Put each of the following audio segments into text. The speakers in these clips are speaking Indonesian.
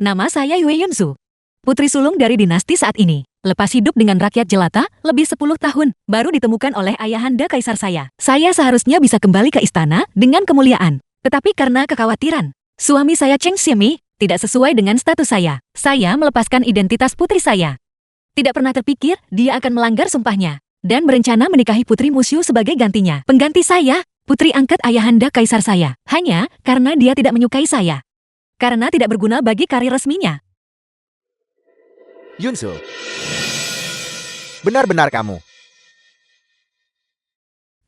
Nama saya Yue Yunsu. Putri sulung dari dinasti saat ini. Lepas hidup dengan rakyat jelata, lebih 10 tahun, baru ditemukan oleh ayahanda kaisar saya. Saya seharusnya bisa kembali ke istana dengan kemuliaan. Tetapi karena kekhawatiran, suami saya Cheng Xiemi tidak sesuai dengan status saya melepaskan identitas putri saya. Tidak pernah terpikir dia akan melanggar sumpahnya dan berencana menikahi Putri Musyu sebagai gantinya. Pengganti saya, putri angkat ayahanda kaisar saya, hanya karena dia tidak menyukai saya. Karena tidak berguna bagi karir resminya. Yunsu, benar-benar kamu.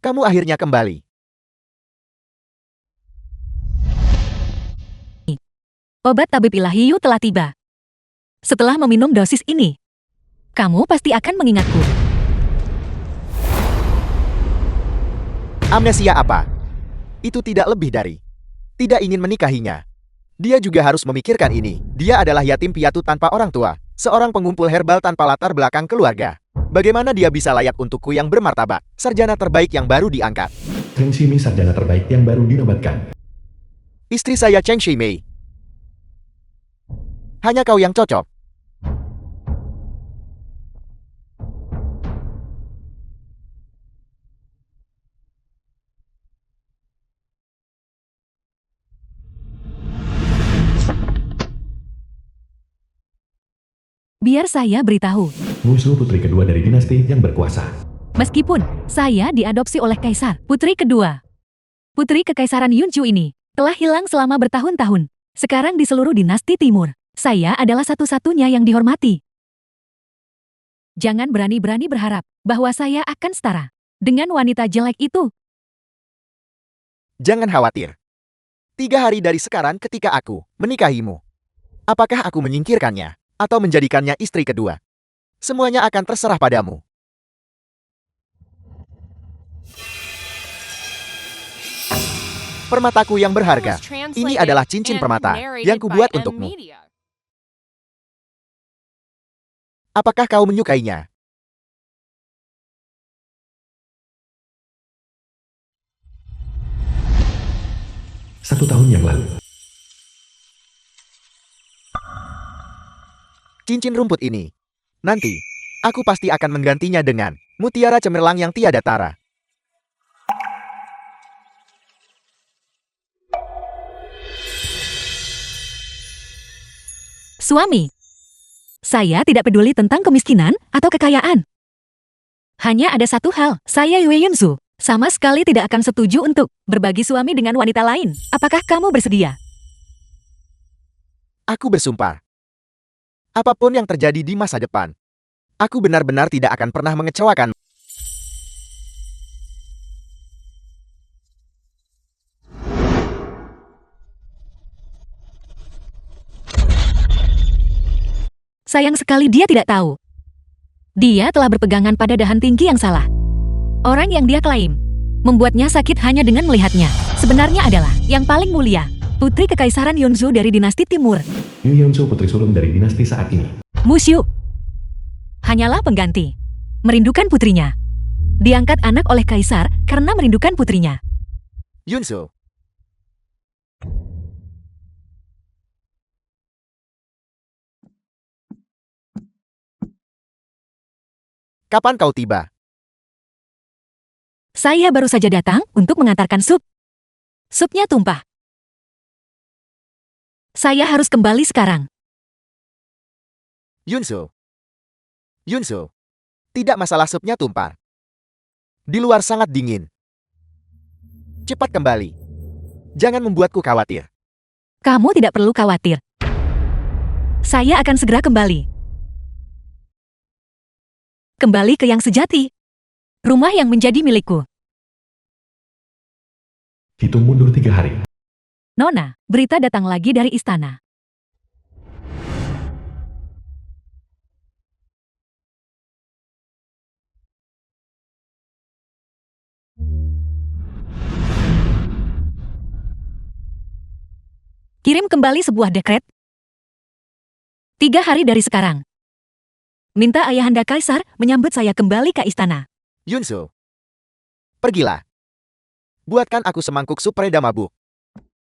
Kamu akhirnya kembali. Obat tabib ilahi Yu telah tiba. Setelah meminum dosis ini, kamu pasti akan mengingatku. Amnesia apa? Itu tidak lebih dari tidak ingin menikahinya. Dia juga harus memikirkan ini. Dia adalah yatim piatu tanpa orang tua. Seorang pengumpul herbal tanpa latar belakang keluarga. Bagaimana dia bisa layak untukku yang bermartabat? Sarjana terbaik yang baru diangkat. Cheng Shimi sarjana terbaik yang baru dinobatkan. Istri saya Cheng Shimei. Hanya kau yang cocok. Biar saya beritahu. Musyu putri kedua dari dinasti yang berkuasa. Meskipun saya diadopsi oleh kaisar, putri kedua. Putri kekaisaran Yunju ini telah hilang selama bertahun-tahun. Sekarang di seluruh dinasti timur, saya adalah satu-satunya yang dihormati. Jangan berani-berani berharap bahwa saya akan setara dengan wanita jelek itu. Jangan khawatir. 3 hari dari sekarang ketika aku menikahimu, apakah aku menyingkirkannya atau menjadikannya istri kedua? Semuanya akan terserah padamu. Permataku yang berharga. Ini adalah cincin permata yang kubuat untukmu. Apakah kau menyukainya? Satu tahun yang lalu. Cincin rumput ini. Nanti, aku pasti akan menggantinya dengan mutiara cemerlang yang tiada tara. Suami, saya tidak peduli tentang kemiskinan atau kekayaan. Hanya ada satu hal, saya Yue Yunsu sama sekali tidak akan setuju untuk berbagi suami dengan wanita lain. Apakah kamu bersedia? Aku bersumpah. Apapun yang terjadi di masa depan, aku benar-benar tidak akan pernah mengecewakan. Sayang sekali dia tidak tahu. Dia telah berpegangan pada dahan tinggi yang salah. Orang yang dia klaim membuatnya sakit hanya dengan melihatnya. Sebenarnya adalah yang paling mulia, putri kekaisaran Yunzu dari dinasti timur. Yu Yunsu putri sulung dari dinasti saat ini. Musyu hanyalah pengganti. Merindukan putrinya. Diangkat anak oleh kaisar karena merindukan putrinya. Yunsu, kapan kau tiba? Saya baru saja datang untuk mengantarkan sup. Supnya tumpah. Saya harus kembali sekarang. Yunsu, tidak masalah supnya tumpah. Di luar sangat dingin. Cepat kembali. Jangan membuatku khawatir. Kamu tidak perlu khawatir. Saya akan segera kembali. Kembali ke yang sejati. Rumah yang menjadi milikku. Hitung mundur 3 hari. Nona, berita datang lagi dari istana. Kirim kembali sebuah dekret. 3 hari dari sekarang. Minta ayahanda kaisar menyambut saya kembali ke istana. Yunsu, pergilah. Buatkan aku semangkuk sup reda mabuk.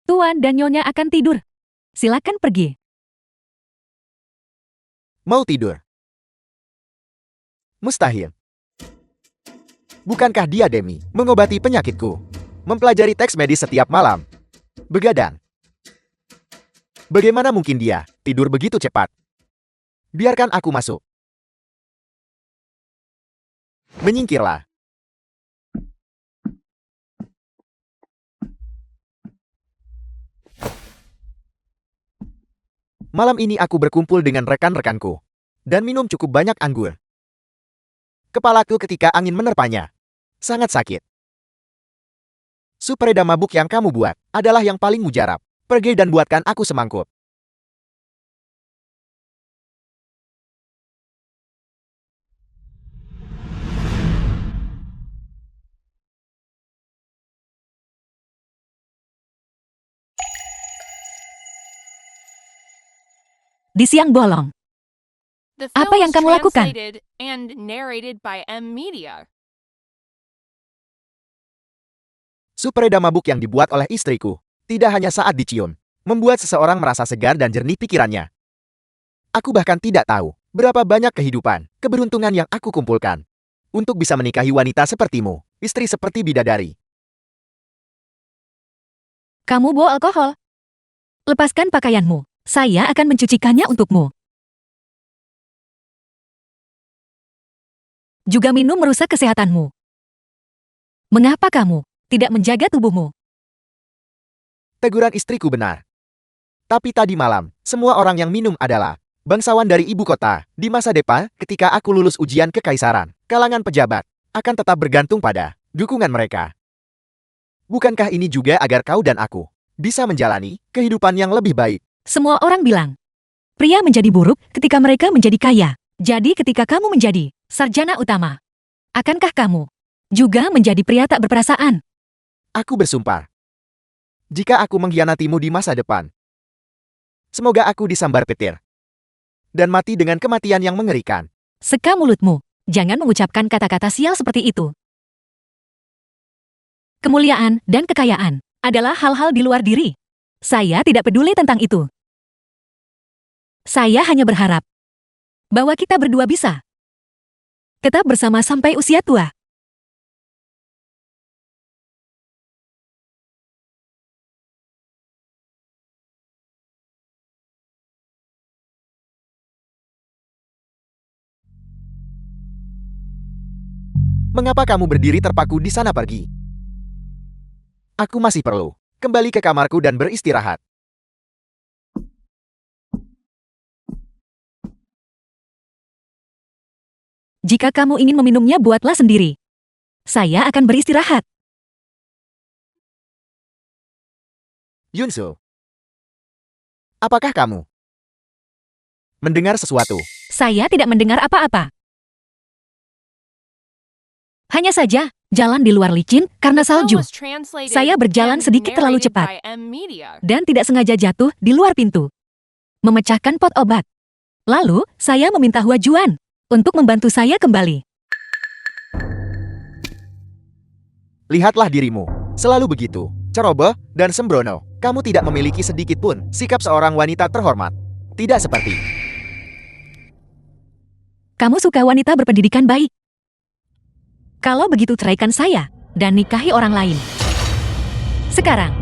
Tuan dan Nyonya akan tidur. Silakan pergi. Mau tidur? Mustahil. Bukankah dia Demi mengobati penyakitku? Mempelajari teks medis setiap malam. Begadang. Bagaimana mungkin dia tidur begitu cepat? Biarkan aku masuk. Menyingkirlah. Malam ini aku berkumpul dengan rekan-rekanku dan minum cukup banyak anggur. Kepalaku ketika angin menerpanya sangat sakit. Sup reda mabuk yang kamu buat adalah yang paling mujarab. Pergi dan buatkan aku semangkuk. Di siang bolong, The Apa film yang was kamu lakukan? translated and narrated by M Media. Sup reda mabuk yang dibuat oleh istriku tidak hanya saat dicium, membuat seseorang merasa segar dan jernih pikirannya. Aku bahkan tidak tahu berapa banyak kehidupan, keberuntungan yang aku kumpulkan untuk bisa menikahi wanita sepertimu, istri seperti bidadari. kamu bawa alkohol. Lepaskan pakaianmu. Saya akan mencucikannya untukmu. Juga minum merusak kesehatanmu. Mengapa kamu tidak menjaga tubuhmu? Teguran istriku benar. Tapi tadi malam, semua orang yang minum adalah bangsawan dari ibu kota. Di masa depan, ketika aku lulus ujian kekaisaran, kalangan pejabat akan tetap bergantung pada dukungan mereka. Bukankah ini juga agar kau dan aku bisa menjalani kehidupan yang lebih baik? Semua orang bilang, pria menjadi buruk ketika mereka menjadi kaya. Jadi ketika kamu menjadi sarjana utama, akankah kamu juga menjadi pria tak berperasaan? Aku bersumpah. Jika aku mengkhianatimu di masa depan, semoga aku disambar petir dan mati dengan kematian yang mengerikan. Seka mulutmu. Jangan mengucapkan kata-kata sial seperti itu. Kemuliaan dan kekayaan adalah hal-hal di luar diri. Saya tidak peduli tentang itu. Saya hanya berharap bahwa kita berdua bisa tetap bersama sampai usia tua. Mengapa kamu berdiri terpaku di sana pergi? Aku masih perlu kembali ke kamarku dan beristirahat. Jika kamu ingin meminumnya, buatlah sendiri. Saya akan beristirahat. Yunsu, apakah kamu mendengar sesuatu? Saya tidak mendengar apa-apa. Hanya saja, jalan di luar licin karena The film salju. was translated Saya berjalan and sedikit terlalu narrated cepat. by M Media. Dan tidak sengaja jatuh di luar pintu. Memecahkan pot obat. Lalu, saya meminta Hua Juan untuk membantu saya kembali. Lihatlah dirimu, selalu begitu, ceroboh dan sembrono. Kamu tidak memiliki sedikit pun sikap seorang wanita terhormat. Tidak seperti Kamu suka wanita berpendidikan baik. Kalau begitu ceraikan saya dan nikahi orang lain. Sekarang,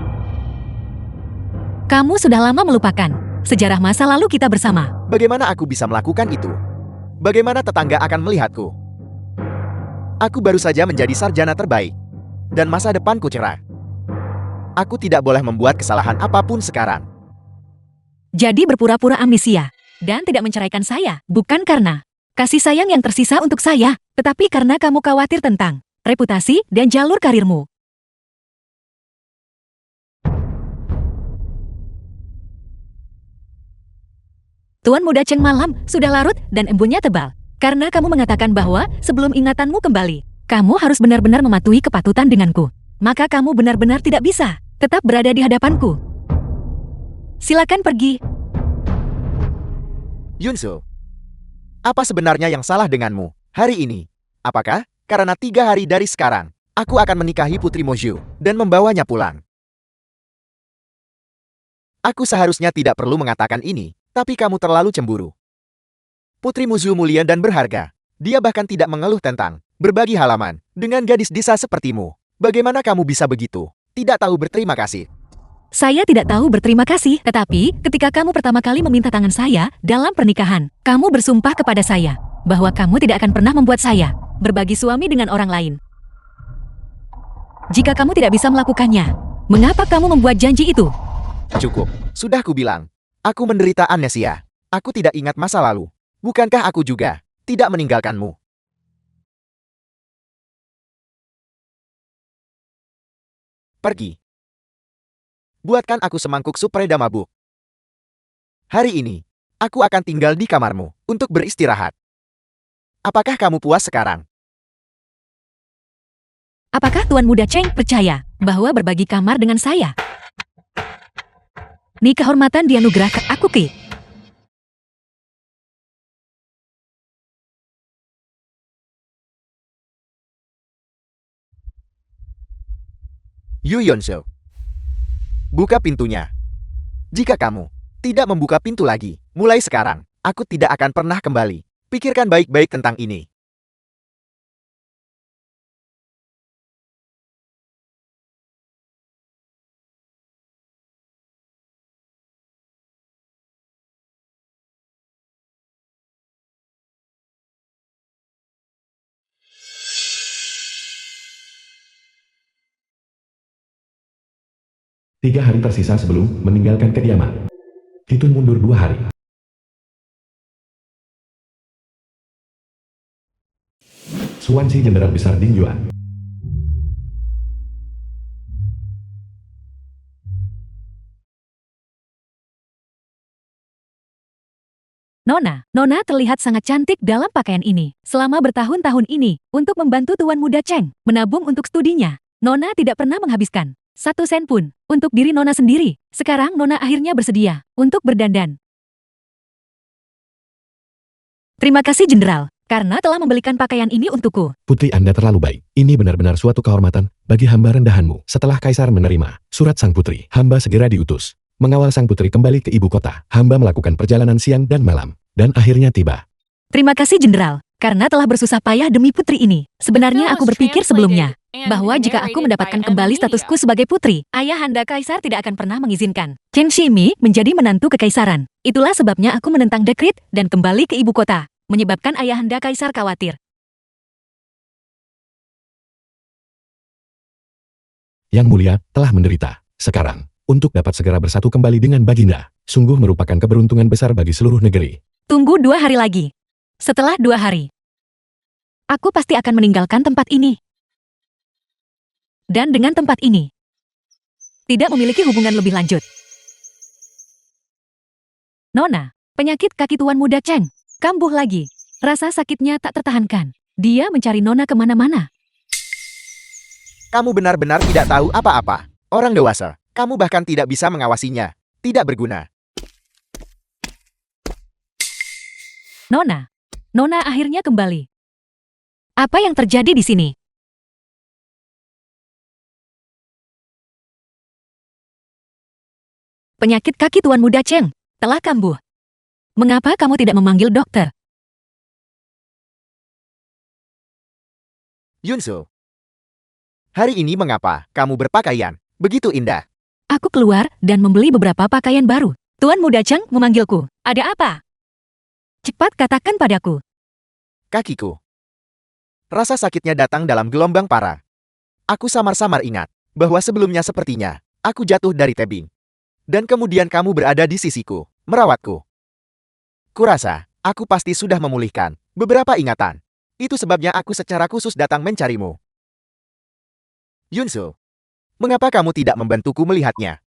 kamu sudah lama melupakan sejarah masa lalu kita bersama. bagaimana aku bisa melakukan itu. Bagaimana tetangga akan melihatku? Aku baru saja menjadi sarjana terbaik, dan masa depanku cerah. Aku tidak boleh membuat kesalahan apapun sekarang. Jadi berpura-pura amnesia dan tidak menceraikan saya, bukan karena kasih sayang yang tersisa untuk saya, tetapi karena kamu khawatir tentang reputasi dan jalur karirmu. Tuan Muda Cheng malam sudah larut dan embunnya tebal. Karena kamu mengatakan bahwa sebelum ingatanmu kembali, kamu harus benar-benar mematuhi kepatutan denganku. Maka kamu benar-benar tidak bisa tetap berada di hadapanku. Silakan pergi. Yunsu, apa sebenarnya yang salah denganmu hari ini? Apakah karena 3 hari dari sekarang, aku akan menikahi Putri Moju dan membawanya pulang? Aku seharusnya tidak perlu mengatakan ini, tapi kamu terlalu cemburu. Putri Muzu mulia dan berharga. Dia bahkan tidak mengeluh tentang berbagi halaman dengan gadis desa sepertimu. Bagaimana kamu bisa begitu? Tidak tahu berterima kasih. Saya tidak tahu berterima kasih, tetapi ketika kamu pertama kali meminta tangan saya dalam pernikahan, kamu bersumpah kepada saya bahwa kamu tidak akan pernah membuat saya berbagi suami dengan orang lain. Jika kamu tidak bisa melakukannya, mengapa kamu membuat janji itu? Cukup. Sudah kubilang. Aku menderita amnesia. Aku tidak ingat masa lalu. Bukankah aku juga tidak meninggalkanmu? Pergi. Buatkan aku semangkuk sup reda mabuk. Hari ini, aku akan tinggal di kamarmu untuk beristirahat. Apakah kamu puas sekarang? Apakah Tuan Muda Cheng percaya bahwa berbagi kamar dengan saya? Ni kehormatan dianugerahkan aku ke. Yu Yonseo. Buka pintunya. Jika kamu tidak membuka pintu lagi, mulai sekarang, aku tidak akan pernah kembali. Pikirkan baik-baik tentang ini. Tiga hari tersisa sebelum meninggalkan kediaman. Hitung mundur 2 hari. Suwansi Jenderal Besar Ding Yuan. Nona terlihat sangat cantik dalam pakaian ini. Selama bertahun-tahun ini, untuk membantu Tuan Muda Cheng menabung untuk studinya, Nona tidak pernah menghabiskan 1 sen pun untuk diri Nona sendiri. Sekarang Nona akhirnya bersedia untuk berdandan. Terima kasih Jenderal, karena telah membelikan pakaian ini untukku. Putri Anda terlalu baik. Ini benar-benar suatu kehormatan bagi hamba rendahanmu. Setelah Kaisar menerima surat sang putri, hamba segera diutus mengawal sang putri kembali ke ibu kota. Hamba melakukan perjalanan siang dan malam, dan akhirnya tiba. Terima kasih Jenderal, karena telah bersusah payah demi putri ini. Sebenarnya aku berpikir sebelumnya bahwa jika aku mendapatkan kembali statusku sebagai putri, Ayahanda Kaisar tidak akan pernah mengizinkan Chen Shimi menjadi menantu kekaisaran. Itulah sebabnya aku menentang dekrit dan kembali ke ibu kota, menyebabkan Ayahanda Kaisar khawatir. Yang mulia telah menderita. Sekarang, untuk dapat segera bersatu kembali dengan Baginda, sungguh merupakan keberuntungan besar bagi seluruh negeri. Tunggu 2 hari lagi. Setelah 2 hari, aku pasti akan meninggalkan tempat ini. Dan dengan tempat ini, tidak memiliki hubungan lebih lanjut. Nona, penyakit kaki Tuan Muda Cheng kambuh lagi. Rasa sakitnya tak tertahankan. Dia mencari Nona kemana-mana. Kamu benar-benar tidak tahu apa-apa. Orang dewasa, kamu bahkan tidak bisa mengawasinya. Tidak berguna. Nona akhirnya kembali. Apa yang terjadi di sini? Penyakit kaki Tuan Muda Cheng telah kambuh. Mengapa kamu tidak memanggil dokter? Yunsu. Hari ini mengapa kamu berpakaian begitu indah? Aku keluar dan membeli beberapa pakaian baru. Tuan Muda Cheng memanggilku. Ada apa? Cepat katakan padaku. Kakiku. Rasa sakitnya datang dalam gelombang parah. Aku samar-samar ingat bahwa sebelumnya sepertinya aku jatuh dari tebing. Dan kemudian kamu berada di sisiku, merawatku. Kurasa, aku pasti sudah memulihkan beberapa ingatan. Itu sebabnya aku secara khusus datang mencarimu. Yunsu, mengapa kamu tidak membantuku melihatnya?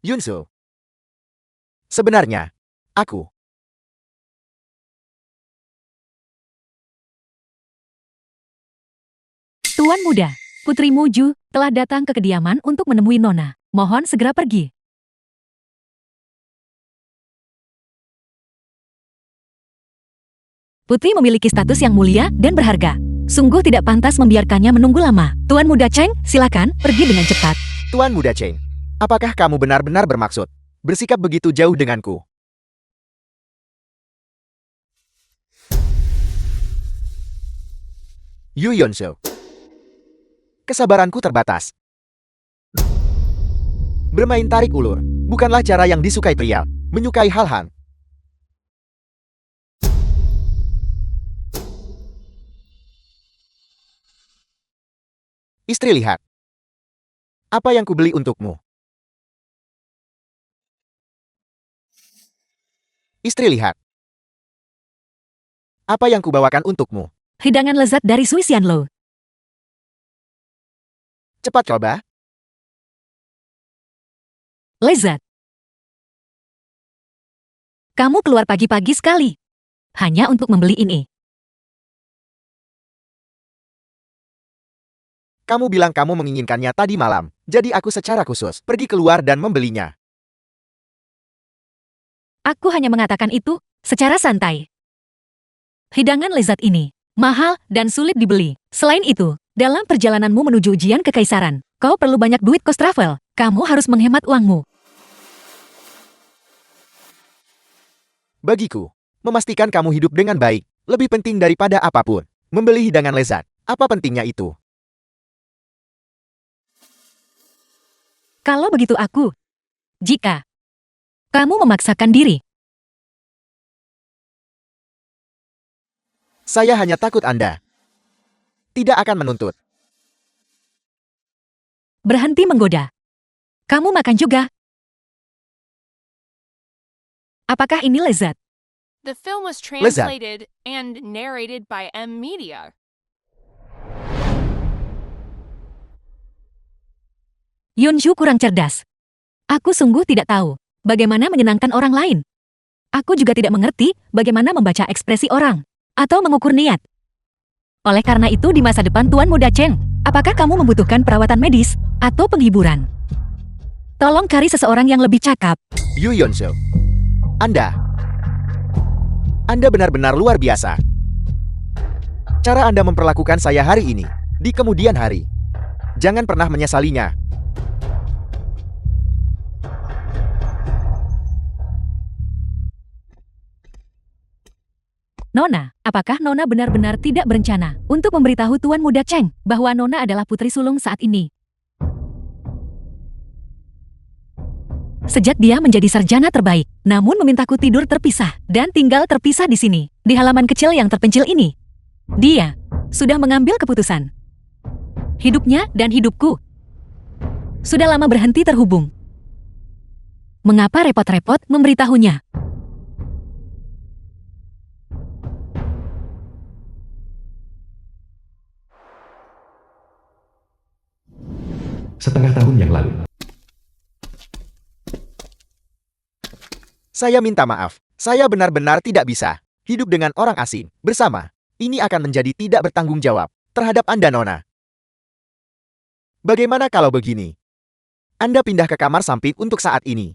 Yunsu, sebenarnya, aku. Tuan Muda, Putri Muju telah datang ke kediaman untuk menemui Nona. Mohon segera pergi. Putri memiliki status yang mulia dan berharga. Sungguh tidak pantas membiarkannya menunggu lama. Tuan Muda Cheng, silakan pergi dengan cepat. Tuan Muda Cheng, apakah kamu benar-benar bermaksud bersikap begitu jauh denganku? Yu Yonseo. Kesabaranku terbatas. Bermain tarik ulur bukanlah cara yang disukai pria. Menyukai hal-hal. Istri, lihat. Apa yang kubeli untukmu? Istri, lihat. Apa yang kubawakan untukmu? Hidangan lezat dari Sui Xianlu. Cepat coba. Lezat. Kamu keluar pagi-pagi sekali. Hanya untuk membeli ini. Kamu bilang kamu menginginkannya tadi malam, jadi aku secara khusus pergi keluar dan membelinya. Aku hanya mengatakan itu secara santai. Hidangan lezat ini mahal dan sulit dibeli. Selain itu, dalam perjalananmu menuju ujian kekaisaran, kau perlu banyak duit kos travel. Kamu harus menghemat uangmu. Bagiku, memastikan kamu hidup dengan baik, lebih penting daripada apapun. Membeli hidangan lezat, apa pentingnya itu? Kalau begitu jika kamu memaksakan diri, Saya hanya takut Anda tidak akan menuntut. berhenti menggoda. Kamu makan juga. Apakah ini lezat? The film was Lezat. translated and narrated by M Media. Yunshu kurang cerdas. Aku sungguh tidak tahu bagaimana menyenangkan orang lain. Aku juga tidak mengerti bagaimana membaca ekspresi orang atau mengukur niat. Oleh karena itu di masa depan Tuan Muda Cheng, apakah kamu membutuhkan perawatan medis atau penghiburan? Tolong cari seseorang yang lebih cakap. Yu Yonseo, Anda benar-benar luar biasa. Cara Anda memperlakukan saya hari ini, di kemudian hari. Jangan pernah menyesalinya. Nona, apakah Nona benar-benar tidak berencana untuk memberitahu Tuan Muda Cheng bahwa Nona adalah putri sulung saat ini? Sejak dia menjadi sarjana terbaik, namun memintaku tidur terpisah dan tinggal terpisah di sini, di halaman kecil yang terpencil ini. Dia sudah mengambil keputusan. Hidupnya dan hidupku sudah lama berhenti terhubung. Mengapa repot-repot memberitahunya? Setengah tahun yang lalu. Saya minta maaf. Saya benar-benar tidak bisa hidup dengan orang asing bersama. Ini akan menjadi tidak bertanggung jawab terhadap Anda, Nona. Bagaimana kalau begini? Anda pindah ke kamar samping untuk saat ini.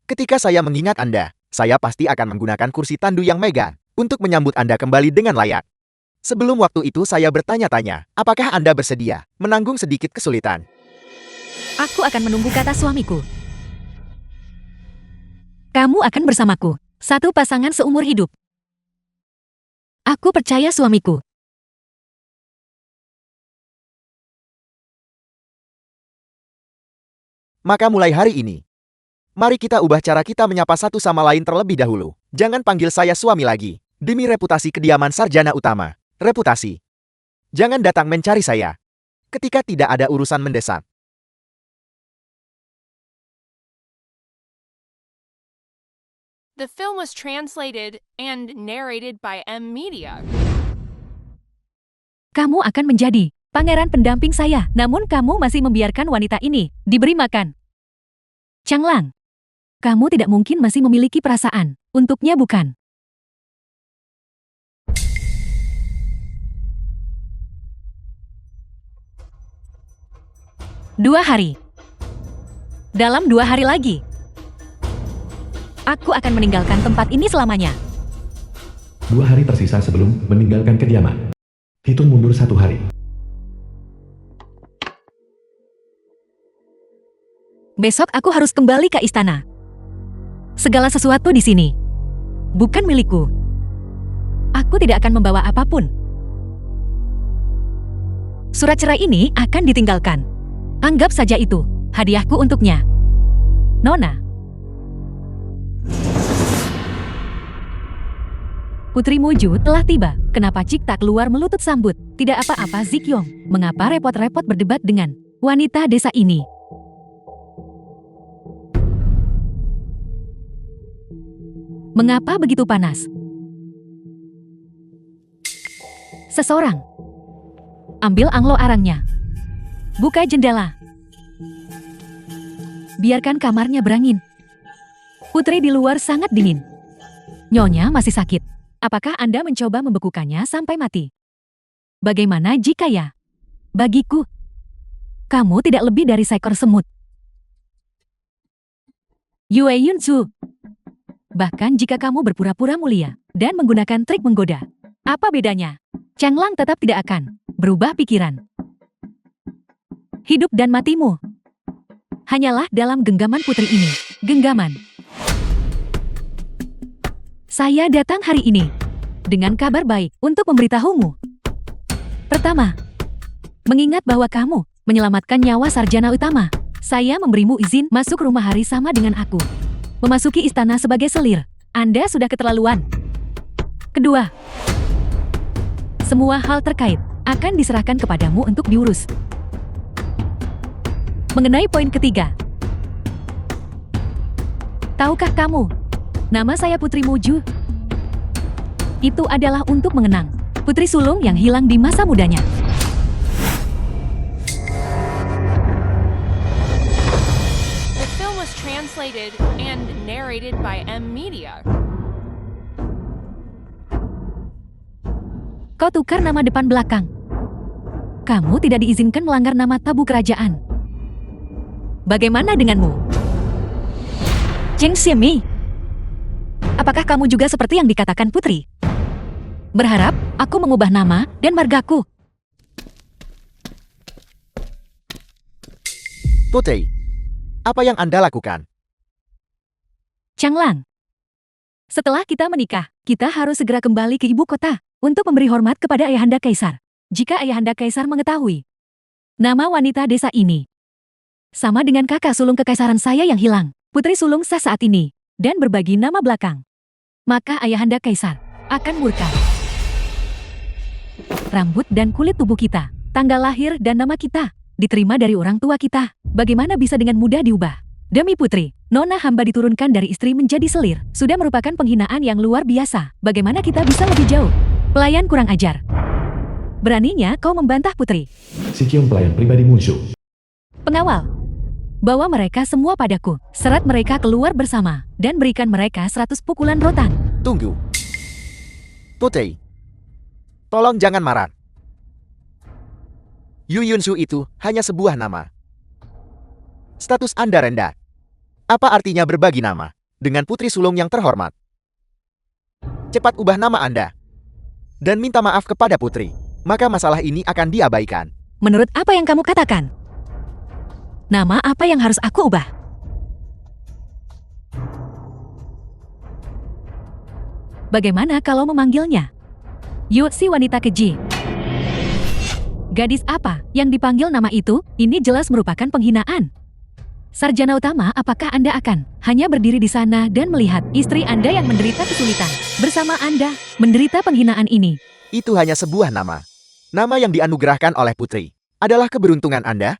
Ketika saya mengingat Anda, saya pasti akan menggunakan kursi tandu yang megah untuk menyambut Anda kembali dengan layak. Sebelum waktu itu saya bertanya-tanya, apakah Anda bersedia menanggung sedikit kesulitan? Aku akan menunggu kata suamiku. Kamu akan bersamaku, satu pasangan seumur hidup. Aku percaya suamiku. Maka mulai hari ini, mari kita ubah cara kita menyapa satu sama lain terlebih dahulu. Jangan panggil saya suami lagi. Demi reputasi kediaman sarjana utama. Reputasi. Jangan datang mencari saya ketika tidak ada urusan mendesak. The film was translated and narrated by M Media. Kamu akan menjadi pangeran pendamping saya, namun kamu masih membiarkan wanita ini diberi makan. Changlang, kamu tidak mungkin masih memiliki perasaan untuknya, bukan? Dua hari. Dalam 2 hari lagi, aku akan meninggalkan tempat ini selamanya. 2 hari tersisa sebelum meninggalkan kediaman. Hitung mundur 1 hari. Besok aku harus kembali ke istana. Segala sesuatu di sini bukan milikku. Aku tidak akan membawa apapun. Surat cerai ini akan ditinggalkan. Anggap saja itu hadiahku untuknya. Nona. Putri Muju telah tiba. Kenapa Cik tak keluar melutut sambut? Tidak apa-apa Zikyong. Mengapa repot-repot berdebat dengan wanita desa ini? Mengapa begitu panas? Seseorang. Ambil anglo arangnya. Buka jendela. Biarkan kamarnya berangin. Putri di luar sangat dingin. Nyonya masih sakit. Apakah Anda mencoba membekukannya sampai mati? Bagaimana jika ya? Bagiku, kamu tidak lebih dari seekor semut. Yue Yunzu. Bahkan jika kamu berpura-pura mulia dan menggunakan trik menggoda, apa bedanya? Changlang tetap tidak akan berubah pikiran. Hidup dan matimu hanyalah dalam genggaman putri ini. Genggaman. Saya datang hari ini dengan kabar baik untuk memberitahumu. Pertama, mengingat bahwa kamu menyelamatkan nyawa sarjana utama, saya memberimu izin masuk rumah hari sama dengan aku. Memasuki istana sebagai selir, Anda sudah keterlaluan. Kedua, semua hal terkait akan diserahkan kepadamu untuk diurus. Mengenai poin ketiga, tahukah kamu, nama saya Putri Muju? Itu adalah untuk mengenang putri sulung yang hilang di masa mudanya. The film was translated and narrated by M Media. Kau tukar nama depan belakang. Kamu tidak diizinkan melanggar nama tabu kerajaan. Bagaimana denganmu? Cheng Xiemi, apakah kamu juga seperti yang dikatakan putri? Berharap aku mengubah nama dan margaku. Putri, apa yang Anda lakukan? Changlang, setelah kita menikah, kita harus segera kembali ke ibu kota untuk memberi hormat kepada Ayahanda Kaisar. Jika Ayahanda Kaisar mengetahui nama wanita desa ini sama dengan kakak sulung kekaisaran saya yang hilang, putri sulung sah saat ini, dan berbagi nama belakang, maka Ayahanda Kaisar akan murka. Rambut dan kulit tubuh kita, tanggal lahir dan nama kita, diterima dari orang tua kita, bagaimana bisa dengan mudah diubah? Demi putri, nona hamba diturunkan dari istri menjadi selir, sudah merupakan penghinaan yang luar biasa. Bagaimana kita bisa lebih jauh? Pelayan kurang ajar. Beraninya kau membantah putri. Zikyong pelayan pribadi Munshu. Pengawal, bawa mereka semua padaku. Seret mereka keluar bersama, dan berikan mereka 100 pukulan rotan. Tunggu. Putri, tolong jangan marah. Yu Yunsu itu hanya sebuah nama. Status Anda rendah. Apa artinya berbagi nama dengan putri sulung yang terhormat? Cepat ubah nama Anda dan minta maaf kepada putri, maka masalah ini akan diabaikan. Menurut apa yang kamu katakan? Nama apa yang harus aku ubah? Bagaimana kalau memanggilnya Yu si wanita keji? Gadis apa yang dipanggil nama itu? Ini jelas merupakan penghinaan. Sarjana utama, apakah Anda akan hanya berdiri di sana dan melihat istri Anda yang menderita kesulitan bersama Anda menderita penghinaan ini? Itu hanya sebuah nama. Nama yang dianugerahkan oleh putri adalah keberuntungan Anda.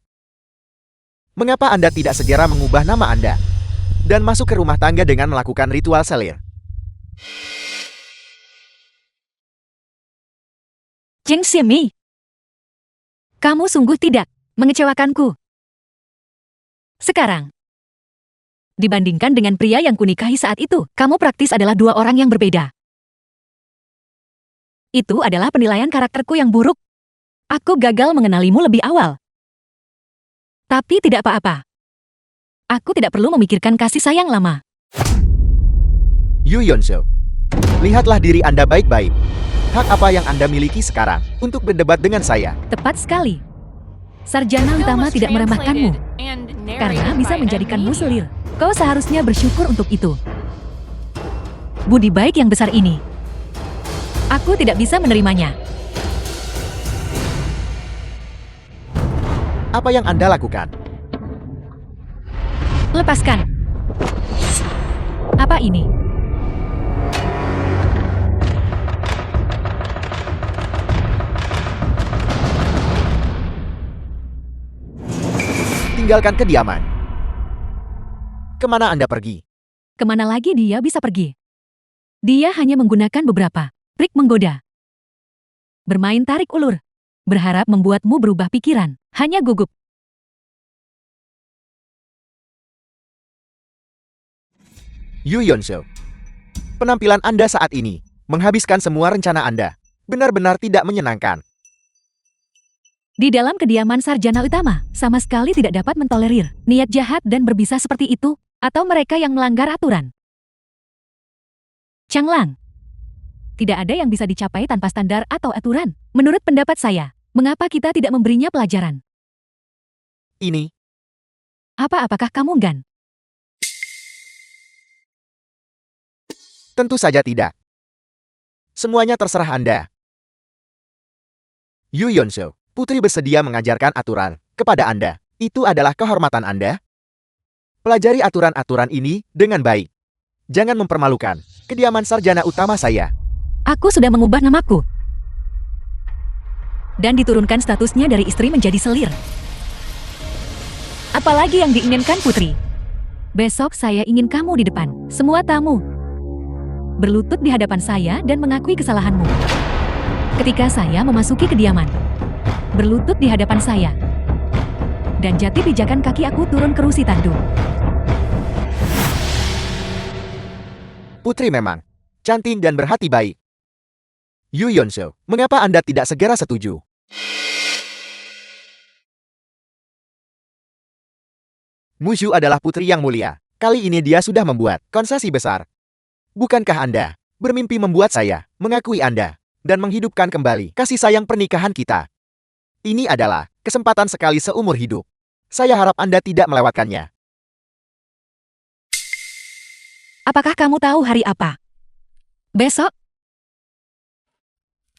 Mengapa Anda tidak segera mengubah nama Anda dan masuk ke rumah tangga dengan melakukan ritual selir? Cheng Xiemi, kamu sungguh tidak mengecewakanku. Sekarang, dibandingkan dengan pria yang kunikahi saat itu, kamu praktis adalah dua orang yang berbeda. Itu adalah penilaian karakterku yang buruk. Aku gagal mengenalimu lebih awal. Tapi tidak apa-apa. Aku tidak perlu memikirkan kasih sayang lama. Yu Yonso, Lihatlah diri Anda baik-baik. Hak apa yang Anda miliki sekarang untuk berdebat dengan saya? Tepat sekali. Sarjana The film utama was tidak meremehkanmu, translated and karena narrated bisa by menjadikanmu M. Media. selir. Kau seharusnya bersyukur untuk itu. Budi baik yang besar ini. Aku tidak bisa menerimanya. Apa yang Anda lakukan? Lepaskan. Apa ini? Tinggalkan kediaman. Kemana Anda pergi? Kemana lagi dia bisa pergi? Dia hanya menggunakan beberapa trik menggoda. Bermain tarik ulur. Berharap membuatmu berubah pikiran. Hanya gugup. Yu Yonseo. Penampilan Anda saat ini menghabiskan semua rencana Anda. Benar-benar tidak menyenangkan. Di dalam kediaman sarjana utama, sama sekali tidak dapat mentolerir niat jahat dan berbisa seperti itu, atau mereka yang melanggar aturan. Changlang. Tidak ada yang bisa dicapai tanpa standar atau aturan. Menurut pendapat saya, mengapa kita tidak memberinya pelajaran? Ini, Apakah kamu enggan? tentu saja tidak. Semuanya terserah Anda. Yu Yonseo, putri bersedia mengajarkan aturan kepada Anda. Itu adalah kehormatan Anda. Pelajari aturan-aturan ini dengan baik. Jangan mempermalukan kediaman sarjana utama saya. Aku sudah mengubah namaku. Dan diturunkan statusnya dari istri menjadi selir. Apalagi yang diinginkan putri? Besok saya ingin kamu di depan, semua tamu. Berlutut di hadapan saya dan mengakui kesalahanmu. Ketika saya memasuki kediaman. Berlutut di hadapan saya. Dan jati pijakan kaki aku turun kerusi tandu. Putri memang cantik dan berhati baik. Yu Yonseo, mengapa Anda tidak segera setuju? Mushu adalah putri yang mulia. Kali ini dia sudah membuat konsesi besar. Bukankah Anda bermimpi membuat saya mengakui Anda dan menghidupkan kembali kasih sayang pernikahan kita? Ini adalah kesempatan sekali seumur hidup. Saya harap Anda tidak melewatkannya. Apakah kamu tahu hari apa? Besok?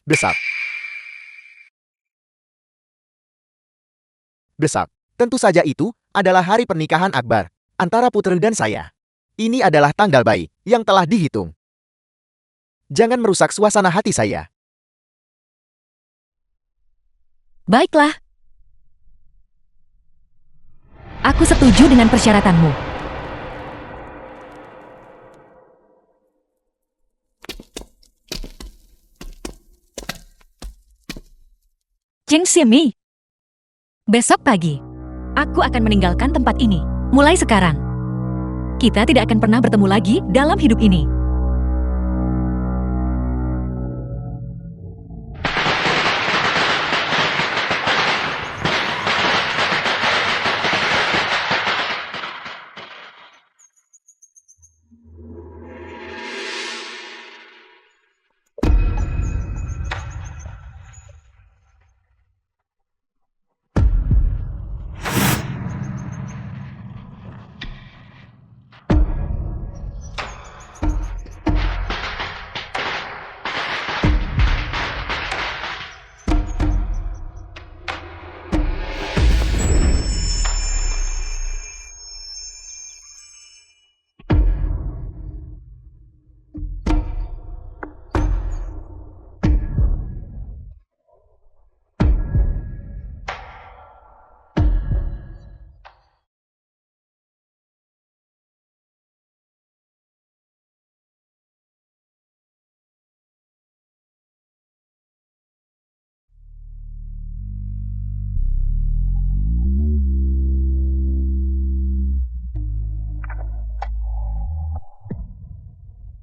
Besar. Besar. Tentu saja itu adalah hari pernikahan akbar antara putri dan saya. Ini adalah tanggal baik yang telah dihitung. Jangan merusak suasana hati saya. Baiklah. Aku setuju dengan persyaratanmu. Cheng Ximi. Besok pagi, aku akan meninggalkan tempat ini. Mulai sekarang, kita tidak akan pernah bertemu lagi dalam hidup ini.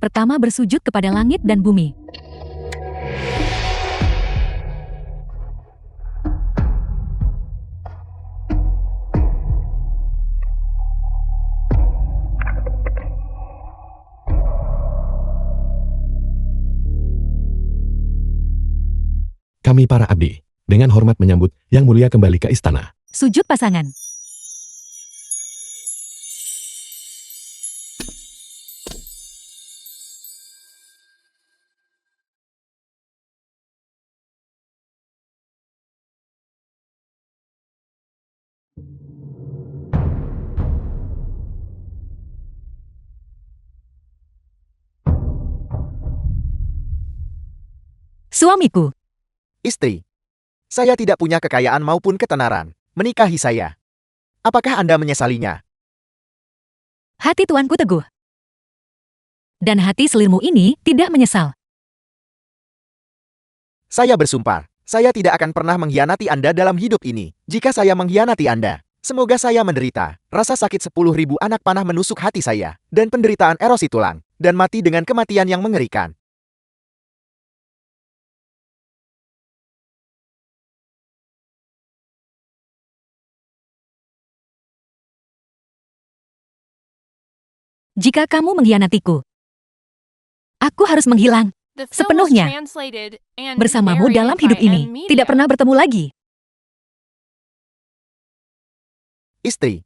Pertama bersujud kepada langit dan bumi. Kami para abdi, dengan hormat menyambut Yang Mulia kembali ke istana. Sujud pasangan. Suamiku, Istri, saya tidak punya kekayaan maupun ketenaran. Menikahi saya. Apakah Anda menyesalinya? hati tuanku teguh. Dan hati selirmu ini tidak menyesal. Saya bersumpah, saya tidak akan pernah mengkhianati Anda dalam hidup ini. Jika saya mengkhianati Anda, semoga saya menderita. Rasa sakit 10.000 anak panah menusuk hati saya, dan penderitaan erosi tulang, dan mati dengan kematian yang mengerikan. Jika kamu mengkhianatiku, aku harus menghilang The film was sepenuhnya translated and bersamamu narrated dalam hidup by ini. M Media. Tidak pernah bertemu lagi. Istri,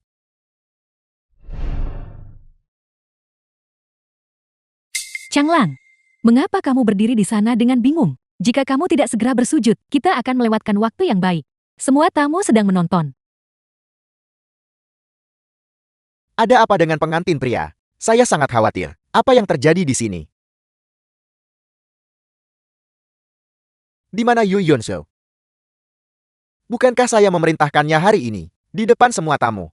Changlang, mengapa kamu berdiri di sana dengan bingung? Jika kamu tidak segera bersujud, kita akan melewatkan waktu yang baik. Semua tamu sedang menonton. ada apa dengan pengantin pria? Saya sangat khawatir. Apa yang terjadi di sini? Di mana Yu Yunso? Bukankah saya memerintahkannya hari ini, di depan semua tamu,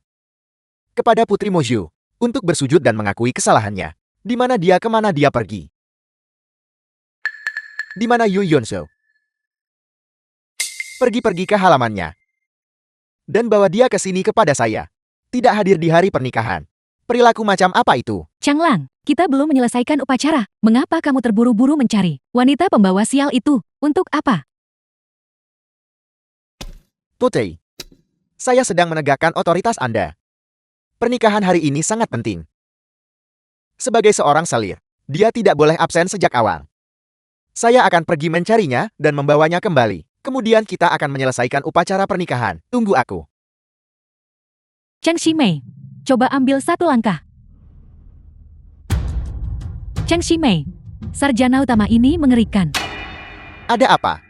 kepada Putri Moju, untuk bersujud dan mengakui kesalahannya? Di mana dia, kemana dia pergi? Di mana Yu Yunso? Pergi-pergi ke halamannya. Dan bawa dia ke sini kepada saya. Tidak hadir di hari pernikahan. Perilaku macam apa itu? Changlang, kita belum menyelesaikan upacara. Mengapa kamu terburu-buru mencari wanita pembawa sial itu? Untuk apa? Putri, saya sedang menegakkan otoritas Anda. Pernikahan hari ini sangat penting. Sebagai seorang selir, dia tidak boleh absen sejak awal. Saya akan pergi mencarinya dan membawanya kembali. Kemudian kita akan menyelesaikan upacara pernikahan. Tunggu aku. Chang Shimei, coba ambil satu langkah. Chang Shimei, sarjana utama ini mengerikan. Ada apa?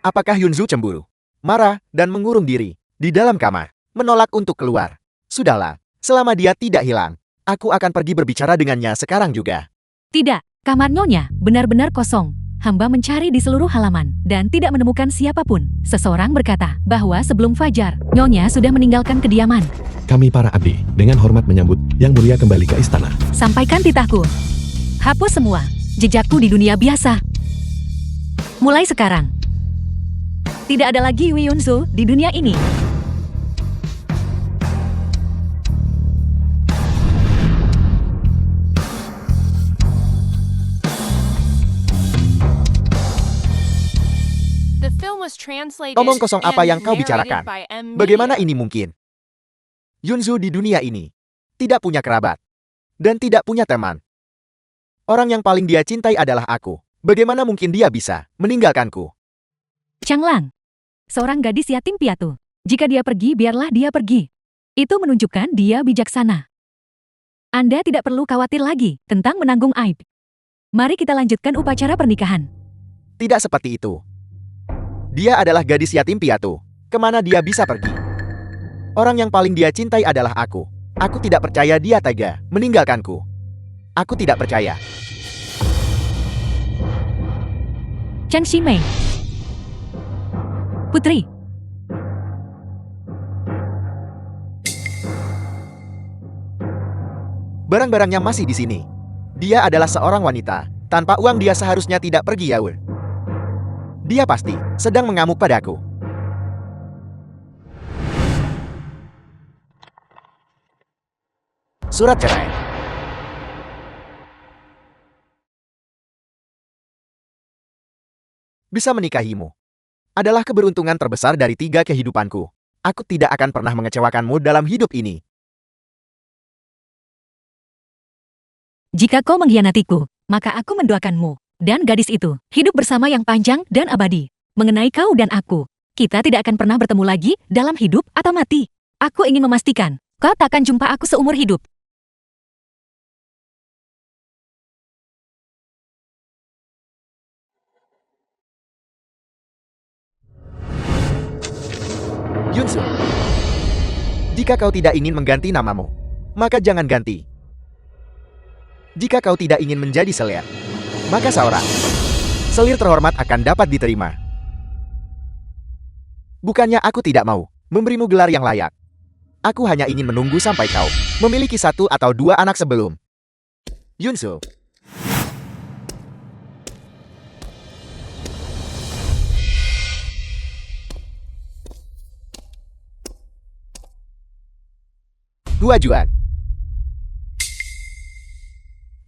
Apakah Yunzu cemburu, marah, dan mengurung diri di dalam kamar, menolak untuk keluar? Sudahlah, selama dia tidak hilang, aku akan pergi berbicara dengannya sekarang juga. Tidak, kamar Nyonya benar-benar kosong. Hamba mencari di seluruh halaman dan tidak menemukan siapapun. Seseorang berkata bahwa sebelum fajar, Nyonya sudah meninggalkan kediaman. Kami para abdi, dengan hormat menyambut Yang Mulia kembali ke istana. Sampaikan titahku. Hapus semua jejakku di dunia biasa. Mulai sekarang, tidak ada lagi Wi Yunsu di dunia ini. The film was translated Omong kosong apa and yang kau narrated bicarakan? by M Bagaimana Media. ini mungkin? Yunzu di dunia ini tidak punya kerabat dan tidak punya teman. Orang yang paling dia cintai adalah aku. Bagaimana mungkin dia bisa meninggalkanku? Changlang, seorang gadis yatim piatu. Jika dia pergi, biarlah dia pergi. Itu menunjukkan dia bijaksana. Anda tidak perlu khawatir lagi tentang menanggung aib. Mari kita lanjutkan upacara pernikahan. Tidak seperti itu. Dia adalah gadis yatim piatu. Kemana dia bisa pergi? Orang yang paling dia cintai adalah aku. Aku tidak percaya dia tega meninggalkanku. Aku tidak percaya. Chang Shimei. Putri. Barang-barangnya masih di sini. Dia adalah seorang wanita. Tanpa uang dia seharusnya tidak pergi, Yaul. Dia pasti sedang mengamuk padaku. Surat cerai. Bisa menikahimu adalah keberuntungan terbesar dari 3 kehidupanku. Aku tidak akan pernah mengecewakanmu dalam hidup ini. Jika kau mengkhianatiku, maka aku mendoakanmu dan gadis itu hidup bersama yang panjang dan abadi. mengenai kau dan aku. Kita tidak akan pernah bertemu lagi dalam hidup atau mati. Aku ingin memastikan kau takkan jumpa aku seumur hidup. Yunsu, jika kau tidak ingin mengganti namamu, maka jangan ganti. Jika kau tidak ingin menjadi selir, maka seorang selir terhormat akan dapat diterima. Bukannya aku tidak mau memberimu gelar yang layak. Aku hanya ingin menunggu sampai kau memiliki 1 atau 2 anak sebelum. Yunsu. Hua Juan.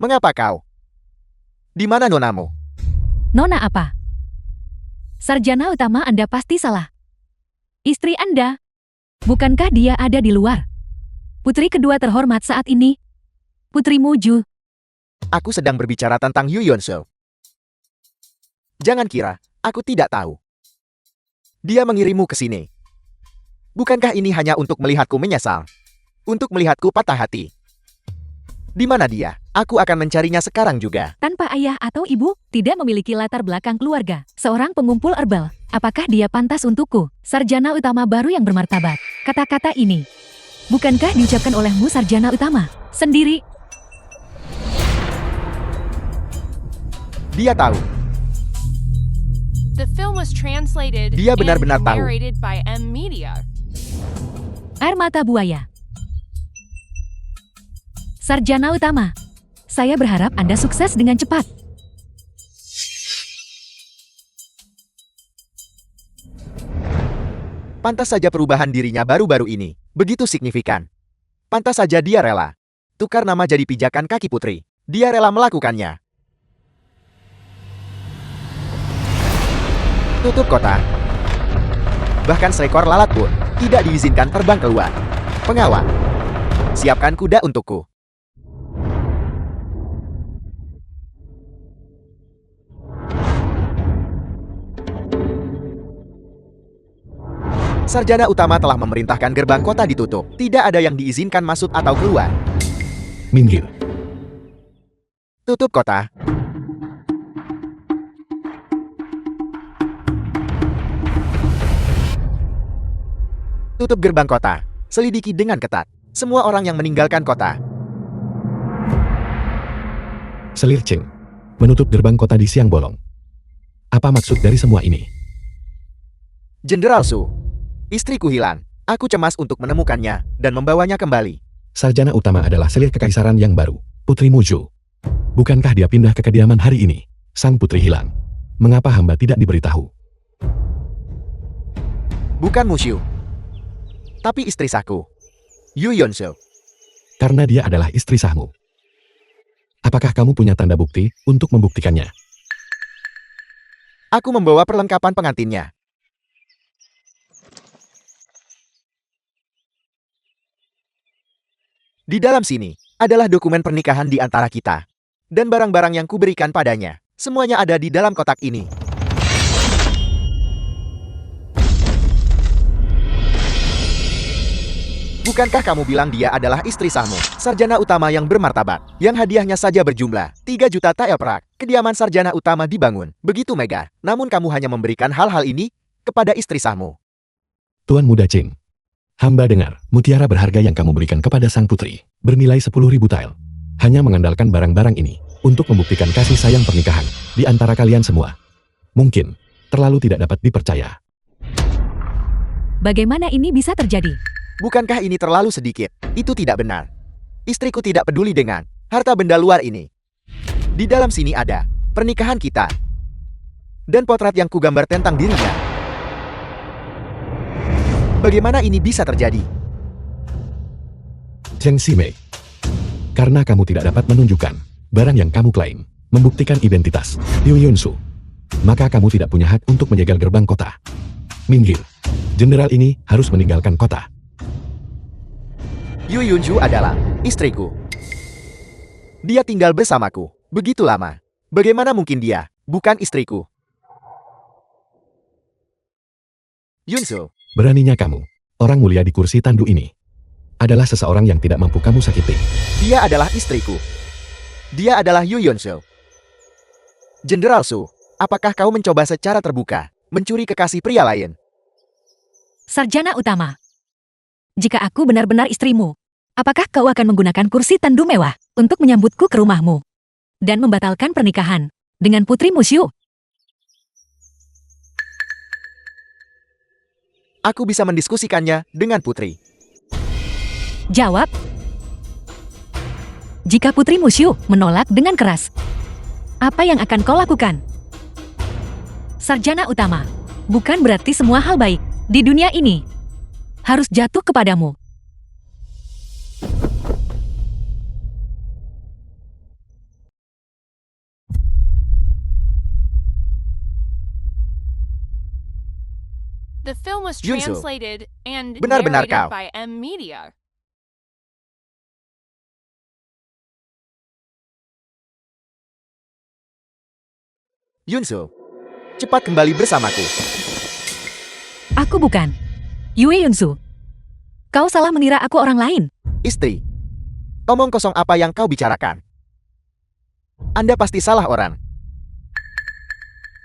Mengapa kau? Di mana nonamu? Nona apa? Sarjana utama Anda pasti salah. Istri Anda. Bukankah dia ada di luar? Putri kedua terhormat saat ini. Putri Muju. Aku sedang berbicara tentang Yu Yonsu. Jangan kira aku tidak tahu. Dia mengirimmu ke sini. Bukankah ini hanya untuk melihatku menyesal? Untuk melihatku patah hati? Di mana dia? Aku akan mencarinya sekarang juga. Tanpa ayah atau ibu, tidak memiliki latar belakang keluarga. Seorang pengumpul herbal. Apakah dia pantas untukku? Sarjana utama baru yang bermartabat. Kata-kata ini, bukankah diucapkan olehmu sarjana utama sendiri? Dia tahu. The film was translated Dia benar-benar and tahu. narrated by M Media. Air mata buaya. Sarjana utama, saya berharap Anda sukses dengan cepat. Pantas saja perubahan dirinya baru-baru ini begitu signifikan. Pantas saja dia rela tukar nama jadi pijakan kaki putri. Dia rela melakukannya. Tutup kota. Bahkan seekor lalat pun tidak diizinkan terbang keluar. Pengawal, siapkan kuda untukku. Sarjana utama telah memerintahkan gerbang kota ditutup. Tidak ada yang diizinkan masuk atau keluar. Minggir. Tutup kota. Tutup gerbang kota. Selidiki dengan ketat semua orang yang meninggalkan kota. Selir Cheng. Menutup gerbang kota di siang bolong. Apa maksud dari semua ini? Jenderal Su, istriku hilang. Aku cemas untuk menemukannya dan membawanya kembali. Sarjana utama adalah selir kekaisaran yang baru, Putri Muju. Bukankah dia pindah ke kediaman hari ini? Sang putri hilang. Mengapa hamba tidak diberitahu? Bukan Musyu, tapi istri sahku, Yu Yonsu. Karena dia adalah istri sahmu. Apakah kamu punya tanda bukti untuk membuktikannya? Aku membawa perlengkapan pengantinnya. Di dalam sini adalah dokumen pernikahan di antara kita. Dan barang-barang yang kuberikan padanya. Semuanya ada di dalam kotak ini. Bukankah kamu bilang dia adalah istri sahmu, sarjana utama yang bermartabat, yang hadiahnya saja berjumlah 3 juta tael perak. Kediaman sarjana utama dibangun, begitu megah. Namun kamu hanya memberikan hal-hal ini kepada istri sahmu. Tuan Muda Cheng. Hamba dengar, mutiara berharga yang kamu berikan kepada sang putri, bernilai 10.000 tael. Hanya mengandalkan barang-barang ini, untuk membuktikan kasih sayang pernikahan, di antara kalian semua. Mungkin, terlalu tidak dapat dipercaya. Bagaimana ini bisa terjadi? Bukankah ini terlalu sedikit? Itu tidak benar. Istriku tidak peduli dengan harta benda luar ini. Di dalam sini ada pernikahan kita. Dan potret yang kugambar tentang dirinya. Bagaimana ini bisa terjadi? Zheng Ximei. Karena kamu tidak dapat menunjukkan barang yang kamu klaim, membuktikan identitas Yu Yunsu, maka kamu tidak punya hak untuk menjegal gerbang kota. Minggir. Jenderal ini harus meninggalkan kota. Yu Yunju adalah istriku. Dia tinggal bersamaku begitu lama. Bagaimana mungkin dia bukan istriku? Yunsu, Beraninya kamu, orang mulia di kursi tandu ini, adalah seseorang yang tidak mampu kamu sakiti. dia adalah istriku. Dia adalah Yu Yonsu. Jenderal Su, apakah kau mencoba secara terbuka mencuri kekasih pria lain? Sarjana utama. Jika aku benar-benar istrimu, apakah kau akan menggunakan kursi tandu mewah untuk menyambutku ke rumahmu dan membatalkan pernikahan dengan putri Musyu? Aku bisa mendiskusikannya dengan putri. Jawab. Jika putri Musyu menolak dengan keras, apa yang akan kau lakukan? Sarjana utama, bukan berarti semua hal baik di dunia ini harus jatuh kepadamu. The film was Yunsu, translated and benar-benar narrated kau. by M Media. Yunsu, cepat kembali bersamaku. Aku bukan Yue Yunsu. Kau salah mengira aku orang lain. Istri, omong kosong apa yang kau bicarakan? Anda pasti salah orang.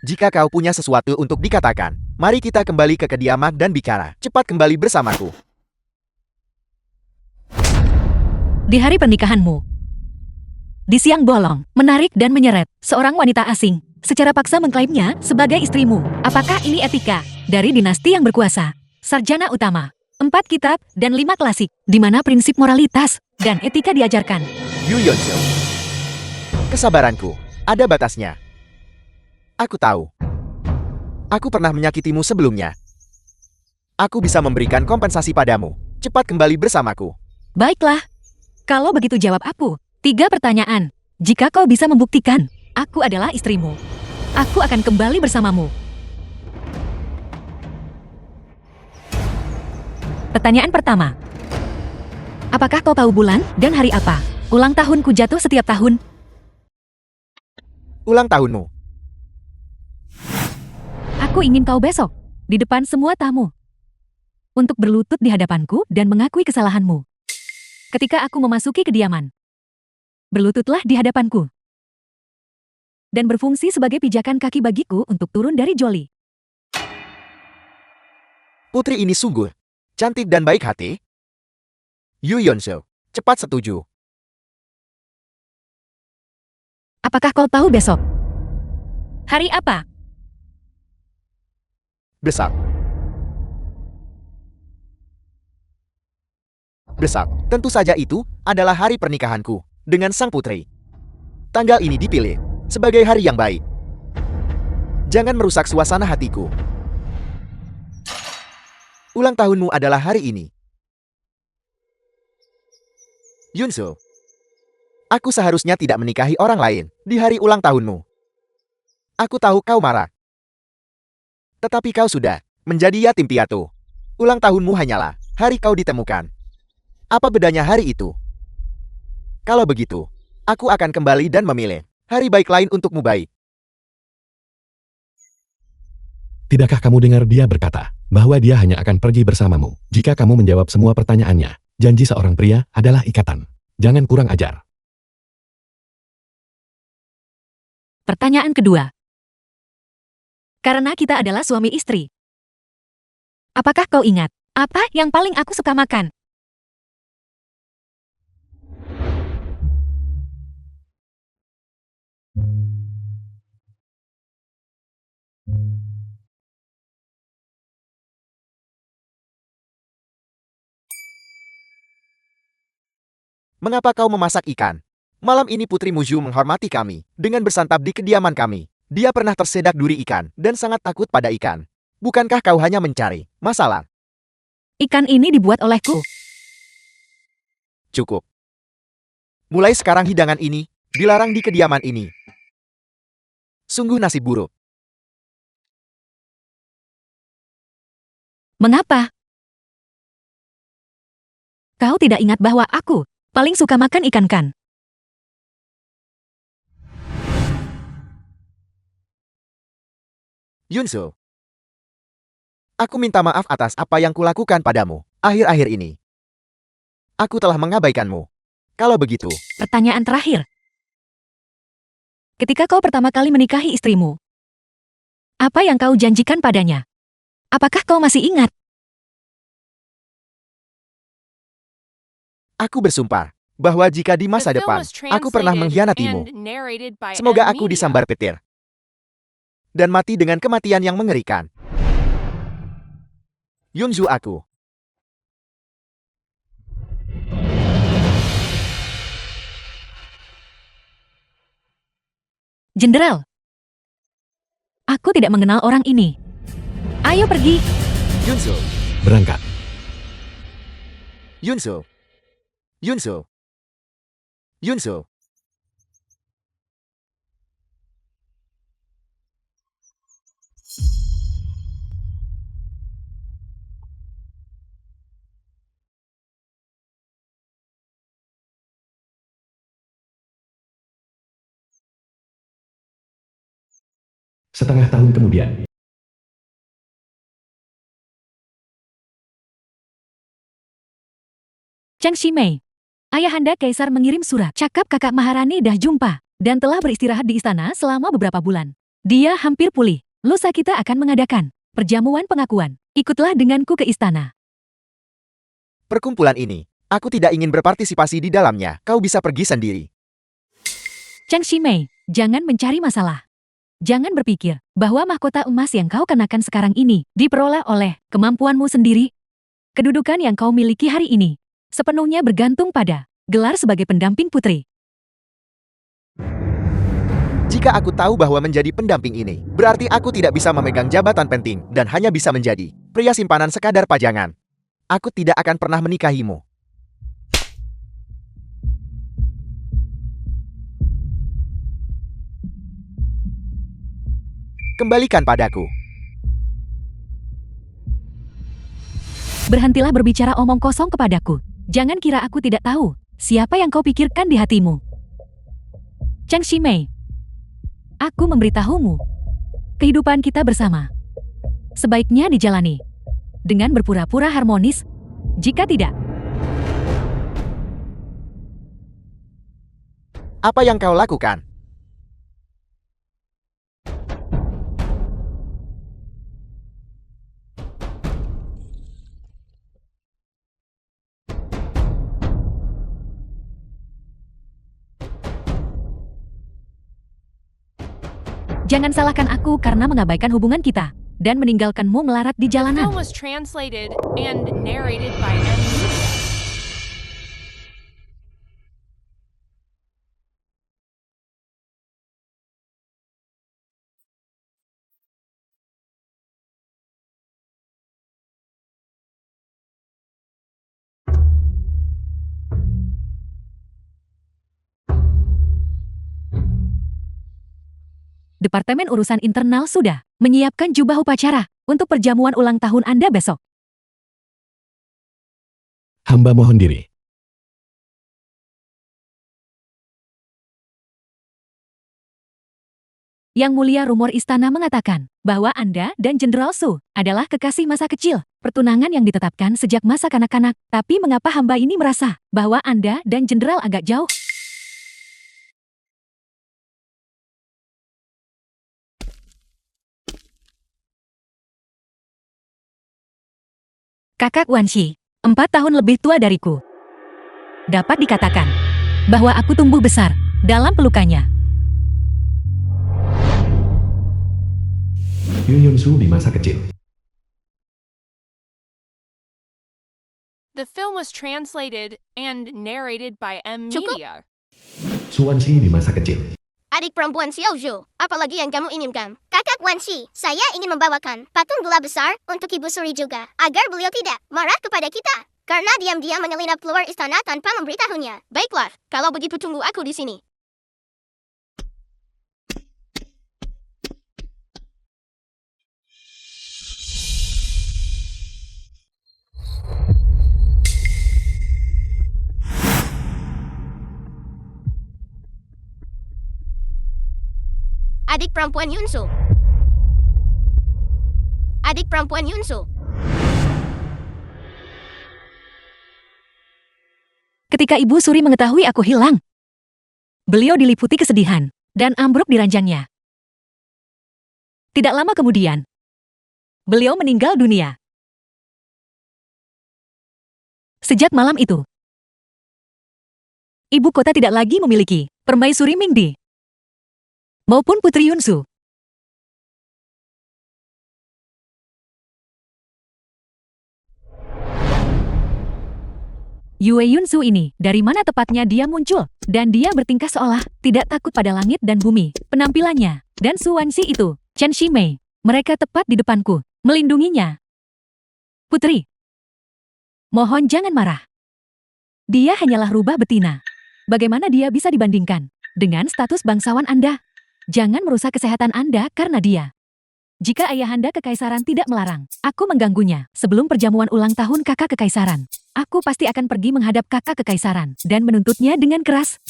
Jika kau punya sesuatu untuk dikatakan, mari kita kembali ke kediaman dan bicara. Cepat kembali bersamaku. Di hari pernikahanmu, di siang bolong, menarik dan menyeret seorang wanita asing secara paksa mengklaimnya sebagai istrimu. Apakah ini etika dari dinasti yang berkuasa? Sarjana utama, 4 kitab dan 5 klasik, di mana prinsip moralitas dan etika diajarkan. Yu Yonsu, kesabaranku ada batasnya. Aku tahu. Aku pernah menyakitimu sebelumnya. Aku bisa memberikan kompensasi padamu. Cepat kembali bersamaku. Baiklah, kalau begitu jawab aku 3 pertanyaan. Jika kau bisa membuktikan, aku adalah istrimu, aku akan kembali bersamamu. Pertanyaan pertama. Apakah kau tahu bulan dan hari apa ulang tahunku jatuh setiap tahun? Ulang tahunmu. Aku ingin kau besok, di depan semua tamu, untuk berlutut di hadapanku dan mengakui kesalahanmu. Ketika aku memasuki kediaman, berlututlah di hadapanku, dan berfungsi sebagai pijakan kaki bagiku untuk turun dari joli. Putri ini sungguh cantik dan baik hati. Yu Yonsu, cepat setuju. Apakah kau tahu besok? Hari apa? Besok. Besok, tentu saja itu adalah hari pernikahanku dengan sang putri. Tanggal ini dipilih sebagai hari yang baik. Jangan merusak suasana hatiku. Ulang tahunmu adalah hari ini. Yunsu, aku seharusnya tidak menikahi orang lain di hari ulang tahunmu. Aku tahu kau marah. Tetapi kau sudah menjadi yatim piatu. Ulang tahunmu hanyalah hari kau ditemukan. Apa bedanya hari itu? Kalau begitu, aku akan kembali dan memilih hari baik lain untukmu baik. Tidakkah kamu dengar dia berkata bahwa dia hanya akan pergi bersamamu jika kamu menjawab semua pertanyaannya? Janji seorang pria adalah ikatan. Jangan kurang ajar. Pertanyaan kedua. Karena kita adalah suami istri, apakah kau ingat apa yang paling aku suka makan? Mengapa kau memasak ikan? Malam ini Putri Muju menghormati kami dengan bersantap di kediaman kami. Dia pernah tersedak duri ikan dan sangat takut pada ikan. Bukankah kau hanya mencari masalah? Ikan ini dibuat olehku. Cukup. Mulai sekarang hidangan ini dilarang di kediaman ini. Sungguh nasib buruk. Mengapa? Kau tidak ingat bahwa aku paling suka makan ikan kan? Yunsu, Aku minta maaf atas apa yang kulakukan padamu akhir-akhir ini. Aku telah mengabaikanmu. Kalau begitu, Pertanyaan terakhir. Ketika kau pertama kali menikahi istrimu, apa yang kau janjikan padanya? Apakah kau masih ingat? aku bersumpah bahwa jika di masa The film depan was aku pernah translated mengkhianatimu, and narrated by semoga M aku Media. disambar petir dan mati dengan kematian yang mengerikan. Yunzu aku. Jenderal. Aku tidak mengenal orang ini. Ayo pergi. Yunzu. Berangkat. Yunzu. Yunzu. Yunzu. Setengah tahun kemudian. Chang Shimei. Ayahanda Kaisar mengirim surat. Cakap kakak Maharani dah jumpa dan telah beristirahat di istana selama beberapa bulan. Dia hampir pulih. Lusa kita akan mengadakan perjamuan pengakuan. Ikutlah denganku ke istana. Perkumpulan ini, aku tidak ingin berpartisipasi di dalamnya. Kau bisa pergi sendiri. Chang Shimei, jangan mencari masalah. Jangan berpikir bahwa mahkota emas yang kau kenakan sekarang ini diperoleh oleh kemampuanmu sendiri. Kedudukan yang kau miliki hari ini sepenuhnya bergantung pada gelar sebagai pendamping putri. Jika aku tahu bahwa menjadi pendamping ini, berarti aku tidak bisa memegang jabatan penting dan hanya bisa menjadi pria simpanan sekadar pajangan. Aku tidak akan pernah menikahimu. Kembalikan padaku. Berhentilah berbicara omong kosong kepadaku. Jangan kira aku tidak tahu siapa yang kau pikirkan di hatimu. Chang Shimei, aku memberitahumu. Kehidupan kita bersama sebaiknya dijalani dengan berpura-pura harmonis. Jika tidak, Apa yang kau lakukan? jangan salahkan aku karena mengabaikan hubungan kita dan meninggalkanmu melarat di The jalanan. film was translated and narrated by M Media. Departemen Urusan Internal sudah menyiapkan jubah upacara untuk perjamuan ulang tahun Anda besok. Hamba mohon diri. Yang Mulia rumor istana mengatakan bahwa Anda dan Jenderal Su adalah kekasih masa kecil, pertunangan yang ditetapkan sejak masa kanak-kanak. Tapi mengapa hamba ini merasa bahwa Anda dan Jenderal agak jauh? Kakak Wanshi, 4 tahun lebih tua dariku. Dapat dikatakan bahwa aku tumbuh besar dalam pelukannya. Yun Yun-su di masa kecil. The film was translated and narrated by M Cukup. Media. Suwansi di masa kecil. Adik perempuan Xiao Zhu, apalagi yang kamu inginkan? Kakak Wanshi, saya ingin membawakan patung gula besar untuk Ibu Suri juga, agar beliau tidak marah kepada kita. Karena diam-diam menyelinap keluar istana tanpa memberitahunya. Baiklah, kalau begitu tunggu aku di sini. Adik perempuan Yunsu. adik perempuan Yunsu. Ketika Ibu Suri mengetahui aku hilang, beliau diliputi kesedihan dan ambruk di ranjangnya. Tidak lama kemudian, beliau meninggal dunia. Sejak malam itu, ibu kota tidak lagi memiliki permaisuri Mingdi maupun Putri Yunsu. Yue Yunsu ini, dari mana tepatnya dia muncul? Dan dia bertingkah seolah tidak takut pada langit dan bumi. Penampilannya, dan Su Wanxi itu, Chen Shimei, mereka tepat di depanku, melindunginya. Putri, mohon jangan marah. Dia hanyalah rubah betina. Bagaimana dia bisa dibandingkan dengan status bangsawan Anda? Jangan merusak kesehatan Anda karena dia. Jika ayahanda kekaisaran tidak melarang, aku mengganggunya sebelum perjamuan ulang tahun kakak kekaisaran. Aku pasti akan pergi menghadap kakak kekaisaran dan menuntutnya dengan keras.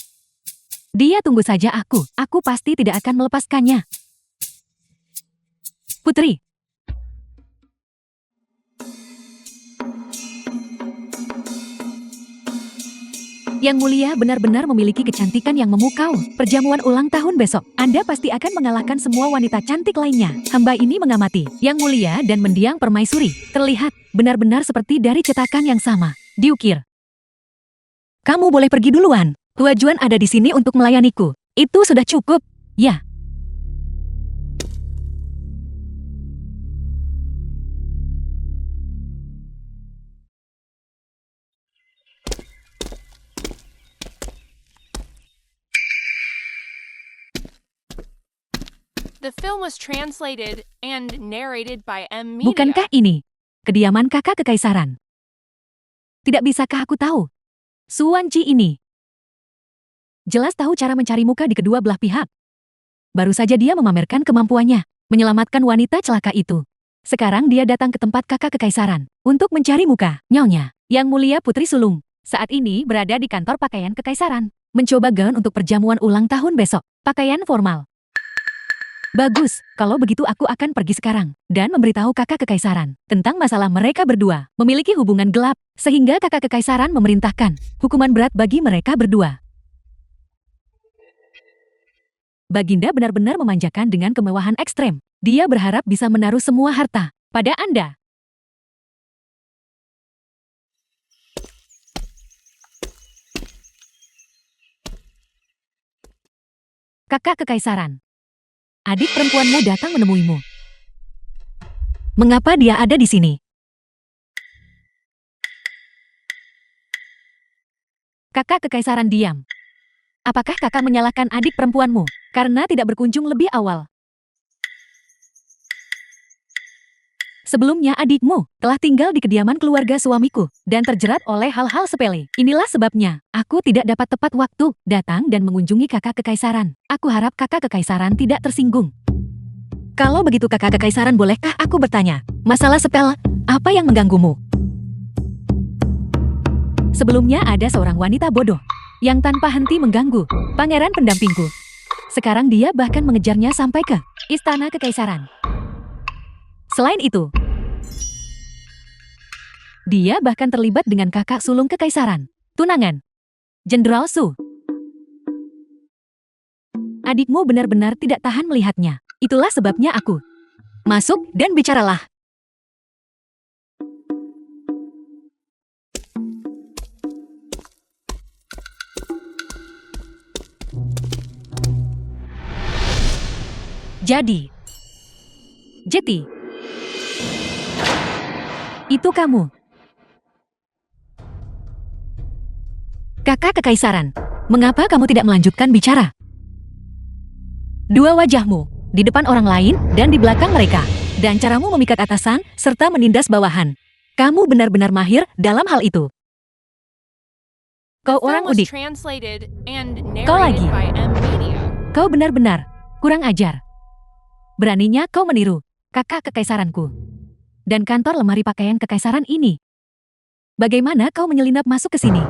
Dia tunggu saja aku pasti tidak akan melepaskannya. Putri. Yang Mulia benar-benar memiliki kecantikan yang memukau. Perjamuan ulang tahun besok, Anda pasti akan mengalahkan semua wanita cantik lainnya. Hamba ini mengamati Yang Mulia dan mendiang permaisuri. Terlihat benar-benar seperti dari cetakan yang sama. Diukir. Kamu boleh pergi duluan. Tua Juan ada di sini untuk melayaniku. Itu sudah cukup. Ya. The film was translated and narrated by M. Media. Bukankah ini kediaman kakak kekaisaran? Tidak bisakah aku tahu? Su Wanxi ini jelas tahu cara mencari muka di kedua belah pihak. Baru saja dia memamerkan kemampuannya menyelamatkan wanita celaka itu. Sekarang dia datang ke tempat kakak kekaisaran untuk mencari muka. Nyonya, Yang Mulia Putri Sulung, saat ini berada di kantor pakaian kekaisaran. Mencoba gaun untuk perjamuan ulang tahun besok. Pakaian formal. Bagus, kalau begitu aku akan pergi sekarang dan memberitahu kakak kekaisaran tentang masalah mereka berdua memiliki hubungan gelap, sehingga kakak kekaisaran memerintahkan hukuman berat bagi mereka berdua. Baginda benar-benar memanjakan dengan kemewahan ekstrem. Dia berharap bisa menaruh semua harta pada Anda. Kakak kekaisaran. Adik perempuanmu datang menemuimu. Mengapa dia ada di sini? Kakak kekaisaran diam. Apakah kakak menyalahkan adik perempuanmu karena tidak berkunjung lebih awal? Sebelumnya adikmu telah tinggal di kediaman keluarga suamiku dan terjerat oleh hal-hal sepele. Inilah sebabnya aku tidak dapat tepat waktu datang dan mengunjungi kakak kekaisaran. Aku harap kakak kekaisaran tidak tersinggung. Kalau begitu kakak kekaisaran, bolehkah aku bertanya? Masalah sepele apa yang mengganggumu? Sebelumnya ada seorang wanita bodoh yang tanpa henti mengganggu pangeran pendampingku. Sekarang dia bahkan mengejarnya sampai ke istana kekaisaran. Selain itu, dia bahkan terlibat dengan kakak sulung kekaisaran, tunangan Jenderal Su. Adikmu benar-benar tidak tahan melihatnya. Itulah sebabnya aku masuk dan bicaralah. Jadi, Jeti, itu kamu. Kakak kekaisaran, mengapa kamu tidak melanjutkan bicara? Dua wajahmu, di depan orang lain dan di belakang mereka, dan caramu memikat atasan serta menindas bawahan. Kamu benar-benar mahir dalam hal itu. Kau The film orang was udik. translated and Kau lagi. narrated by M. Media. Kau benar-benar kurang ajar. Beraninya kau meniru kakak kekaisaranku dan kantor lemari pakaian kekaisaran ini. Bagaimana kau menyelinap masuk ke sini?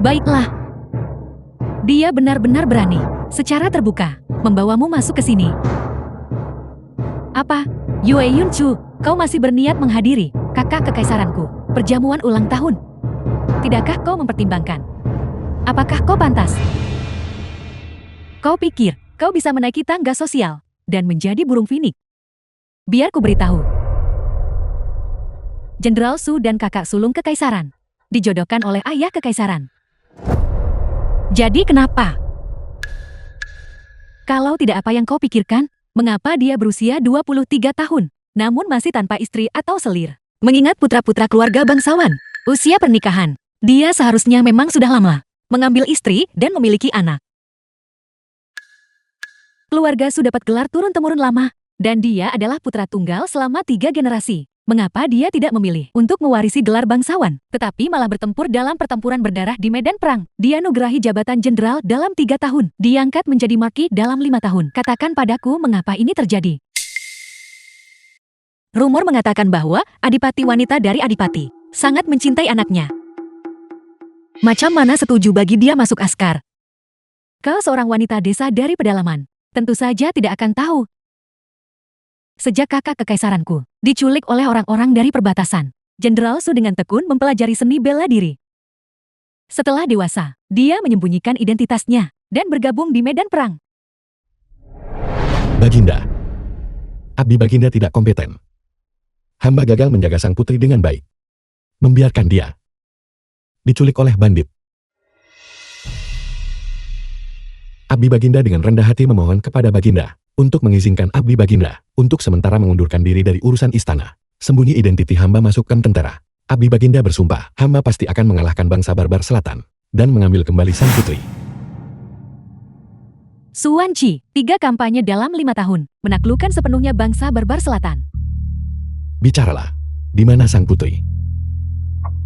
Baiklah. Dia benar-benar berani. secara terbuka, membawamu masuk ke sini. Apa? Yue Yunchu, kau masih berniat menghadiri kakak kekaisaranku, perjamuan ulang tahun? Tidakkah kau mempertimbangkan? Apakah kau pantas? Kau pikir kau bisa menaiki tangga sosial dan menjadi burung finik? Biar ku beritahu. Jenderal Su dan kakak sulung kekaisaran dijodohkan oleh ayah kekaisaran. Jadi kenapa? Kalau tidak apa yang kau pikirkan, mengapa dia berusia 23 tahun, namun masih tanpa istri atau selir? Mengingat putra-putra keluarga bangsawan, usia pernikahan, dia seharusnya memang sudah lama mengambil istri dan memiliki anak. Keluarga Su dapat gelar turun-temurun lama, dan dia adalah putra tunggal selama 3 generasi. Mengapa dia tidak memilih untuk mewarisi gelar bangsawan, tetapi malah bertempur dalam pertempuran berdarah di medan perang? Dia nugerahi jabatan jenderal dalam 3 tahun, diangkat menjadi marki dalam 5 tahun. Katakan padaku mengapa ini terjadi. Rumor mengatakan bahwa adipati wanita dari adipati sangat mencintai anaknya. Macam mana setuju bagi dia masuk askar? Kau seorang wanita desa dari pedalaman, tentu saja tidak akan tahu. Sejak kakak kekaisaranku diculik oleh orang-orang dari perbatasan, Jenderal Su dengan tekun mempelajari seni bela diri. Setelah dewasa, dia menyembunyikan identitasnya dan bergabung di medan perang. Baginda. Abdi Baginda tidak kompeten. Hamba gagal menjaga sang putri dengan baik. Membiarkan dia diculik oleh bandit. Abdi Baginda dengan rendah hati memohon kepada Baginda untuk mengizinkan Abdi Baginda untuk sementara mengundurkan diri dari urusan istana. Sembunyi identiti hamba masukkan tentara. Abdi Baginda bersumpah, hamba pasti akan mengalahkan bangsa barbar selatan dan mengambil kembali sang putri. Su Wanqi, 3 kampanye dalam 5 tahun, menaklukkan sepenuhnya bangsa barbar selatan. Bicaralah, di mana sang putri?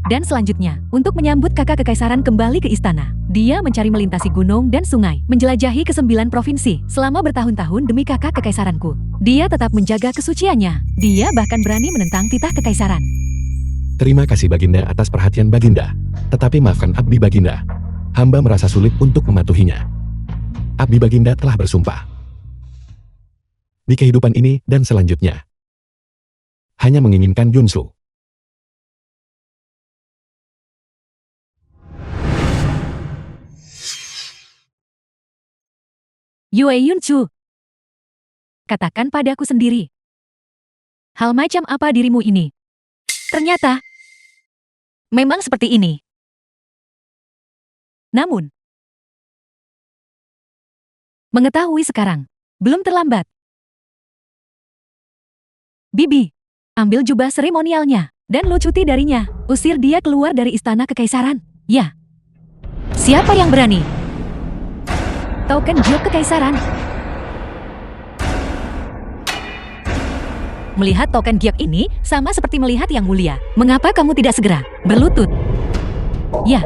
Dan selanjutnya, untuk menyambut kakak kekaisaran kembali ke istana, dia mencari melintasi gunung dan sungai, menjelajahi ke-9 provinsi selama bertahun-tahun demi kakak kekaisaranku. Dia tetap menjaga kesuciannya. Dia bahkan berani menentang titah kekaisaran. Terima kasih Baginda atas perhatian Baginda. Tetapi maafkan Abdi Baginda. Hamba merasa sulit untuk mematuhinya. Abdi Baginda telah bersumpah. Di kehidupan ini dan selanjutnya. Hanya menginginkan Yunsu. Yue Yunchu, katakan padaku sendiri. Hal macam apa dirimu ini? Ternyata, memang seperti ini. Namun, mengetahui sekarang, belum terlambat. Bibi, ambil jubah seremonialnya, dan lucuti darinya. Usir dia keluar dari istana kekaisaran. Ya. Siapa yang berani? Token giok kekaisaran. Melihat token giok ini sama seperti melihat yang mulia. Mengapa kamu tidak segera berlutut? Ya.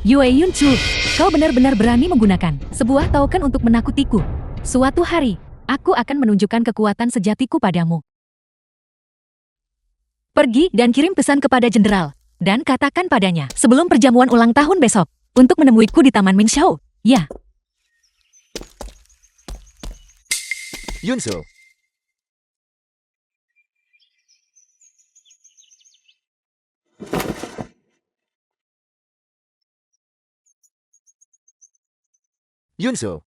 Yue Yunchu, kau benar-benar berani menggunakan sebuah token untuk menakutiku. Suatu hari, aku akan menunjukkan kekuatan sejatiku padamu. Pergi dan kirim pesan kepada jenderal, dan katakan padanya sebelum perjamuan ulang tahun besok, untuk menemuiku di Taman Minshou. Ya. Yunsu. Yunsu.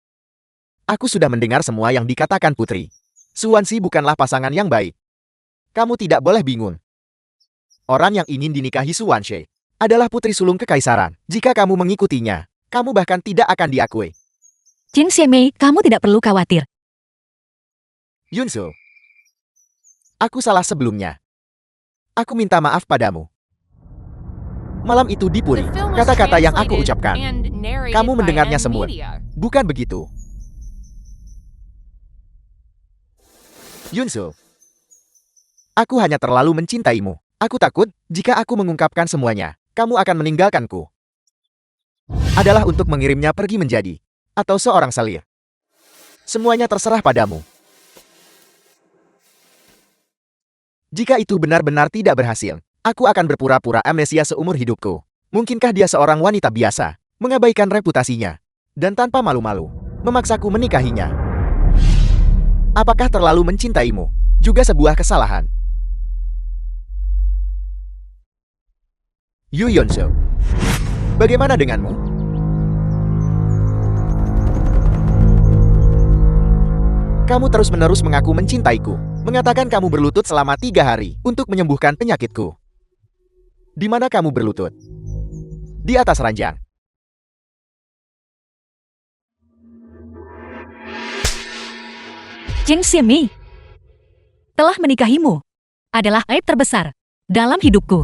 Aku sudah mendengar semua yang dikatakan putri. Su Wanqi bukanlah pasangan yang baik. Kamu tidak boleh bingung. Orang yang ingin dinikahi Su Wanqi adalah putri sulung kekaisaran. Jika kamu mengikutinya, kamu bahkan tidak akan diakui. Qin Xiemei, kamu tidak perlu khawatir. Yunsu. Aku salah sebelumnya. Aku minta maaf padamu. Malam itu di Puri, The film was kata-kata yang aku translated ucapkan. and narrated Kamu by mendengarnya M semua. Media. Bukan begitu. Yunsu. Aku hanya terlalu mencintaimu. Aku takut, jika aku mengungkapkan semuanya, kamu akan meninggalkanku. Adalah untuk mengirimnya pergi menjadi, atau seorang selir. Semuanya terserah padamu. Jika itu benar-benar tidak berhasil, aku akan berpura-pura amnesia seumur hidupku. Mungkinkah dia seorang wanita biasa, mengabaikan reputasinya, dan tanpa malu-malu, memaksaku menikahinya. Apakah terlalu mencintaimu juga sebuah kesalahan? Yu Yonsu, bagaimana denganmu? Kamu terus-menerus mengaku mencintaiku, mengatakan kamu berlutut selama 3 hari untuk menyembuhkan penyakitku. Di mana kamu berlutut? Di atas ranjang. Cheng Ximi telah menikahimu adalah aib terbesar dalam hidupku.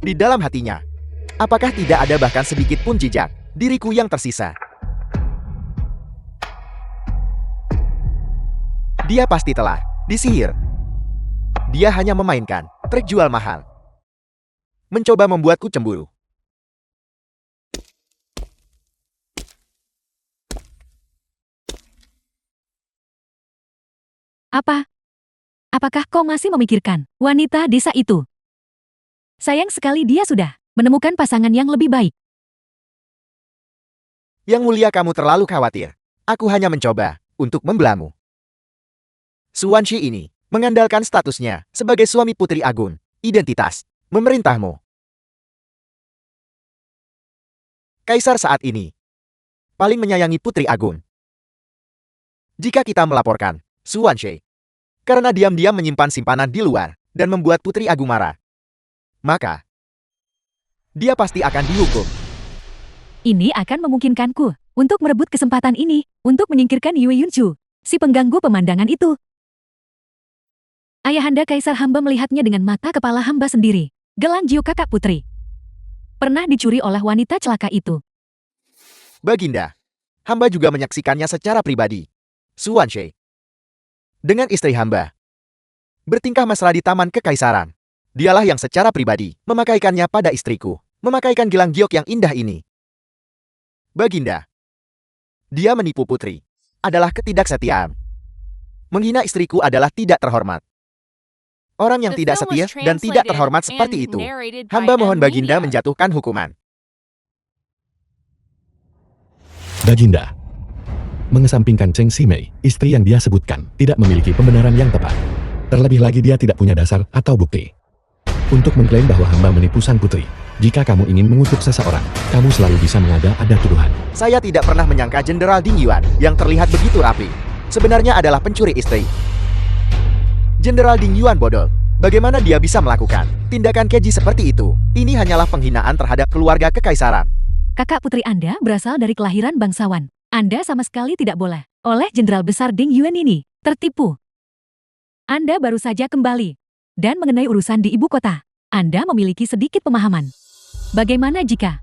Di dalam hatinya, apakah tidak ada bahkan sedikit pun jejak diriku yang tersisa? Dia pasti telah disihir. Dia hanya memainkan trik jual mahal. Mencoba membuatku cemburu. Apakah kau masih memikirkan wanita desa itu? Sayang sekali dia sudah menemukan pasangan yang lebih baik. Yang mulia, kamu terlalu khawatir. Aku hanya mencoba untuk membelamu. Suwanshi ini mengandalkan statusnya sebagai suami Putri Agun, identitas, memerintahmu. Kaisar saat ini paling menyayangi Putri Agun. Jika kita melaporkan Suwanshi karena diam-diam menyimpan simpanan di luar dan membuat Putri Agung marah, maka dia pasti akan dihukum. Ini akan memungkinkanku untuk merebut kesempatan ini untuk menyingkirkan Yue Yunju, si pengganggu pemandangan itu. Ayahanda Kaisar hamba melihatnya dengan mata kepala hamba sendiri. Gelang Jiu kakak putri pernah dicuri oleh wanita celaka itu. Baginda, hamba juga menyaksikannya secara pribadi. Suwanshi dengan istri hamba bertingkah mesra di taman kekaisaran. Dialah yang secara pribadi memakaikannya pada istriku, memakaikan gelang giok yang indah ini. Baginda, dia menipu putri, adalah ketidaksetiaan. Menghina istriku adalah tidak terhormat. Orang yang The tidak film setia was dan tidak translated terhormat and seperti itu, narrated by hamba mohon M. Baginda Media. menjatuhkan hukuman. Baginda, mengesampingkan Cheng Ximei, istri yang dia sebutkan, tidak memiliki pembenaran yang tepat. Terlebih lagi dia tidak punya dasar atau bukti untuk mengklaim bahwa hamba menipu sang putri. Jika kamu ingin mengutuk seseorang, kamu selalu bisa mengada-ada tuduhan. Saya tidak pernah menyangka Jenderal Ding Yuan yang terlihat begitu rapi sebenarnya adalah pencuri istri. Jenderal Ding Yuan bodoh. Bagaimana dia bisa melakukan tindakan keji seperti itu? Ini hanyalah penghinaan terhadap keluarga kekaisaran. Kakak putri Anda berasal dari kelahiran bangsawan. Anda sama sekali tidak boleh oleh Jenderal Besar Ding Yuan ini tertipu. Anda baru saja kembali. Dan mengenai urusan di ibu kota, Anda memiliki sedikit pemahaman. Bagaimana jika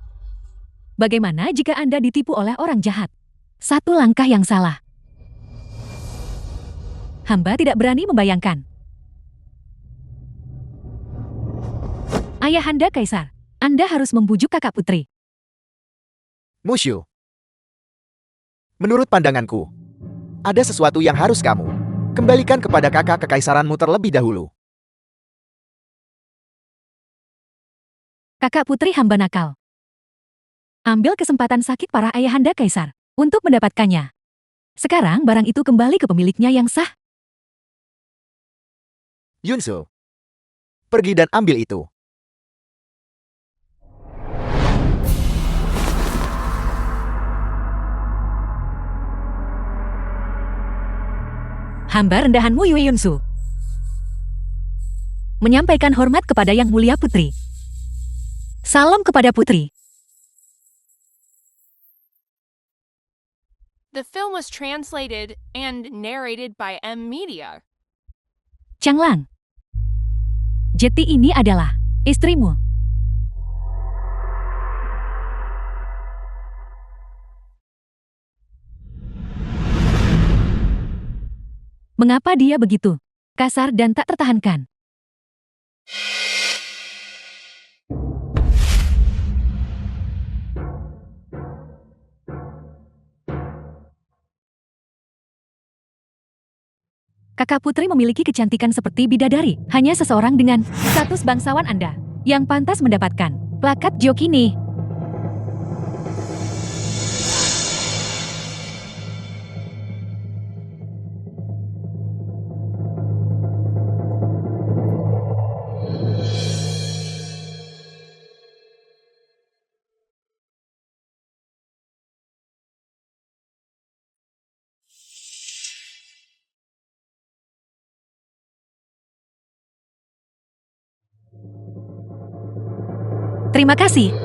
Anda ditipu oleh orang jahat? Satu langkah yang salah. Hamba tidak berani membayangkan. Ayahanda Kaisar, Anda harus membujuk kakak putri. Musyu, menurut pandanganku, ada sesuatu yang harus kamu kembalikan kepada kakak kekaisaranmu terlebih dahulu. Kakak putri hamba nakal. Ambil kesempatan sakit para ayahanda Kaisar untuk mendapatkannya. Sekarang barang itu kembali ke pemiliknya yang sah. Yunsu, pergi dan ambil itu. Hamba rendahanmu Yue Yunsu. Menyampaikan hormat kepada Yang Mulia Putri. Salam kepada Putri. The film was translated and narrated by M. Media. Changlang. Jeti ini adalah istrimu. Mengapa dia begitu kasar dan tak tertahankan? Kakak putri memiliki kecantikan seperti bidadari. Hanya seseorang dengan status bangsawan Anda yang pantas mendapatkan plakat joki nih. Terima kasih.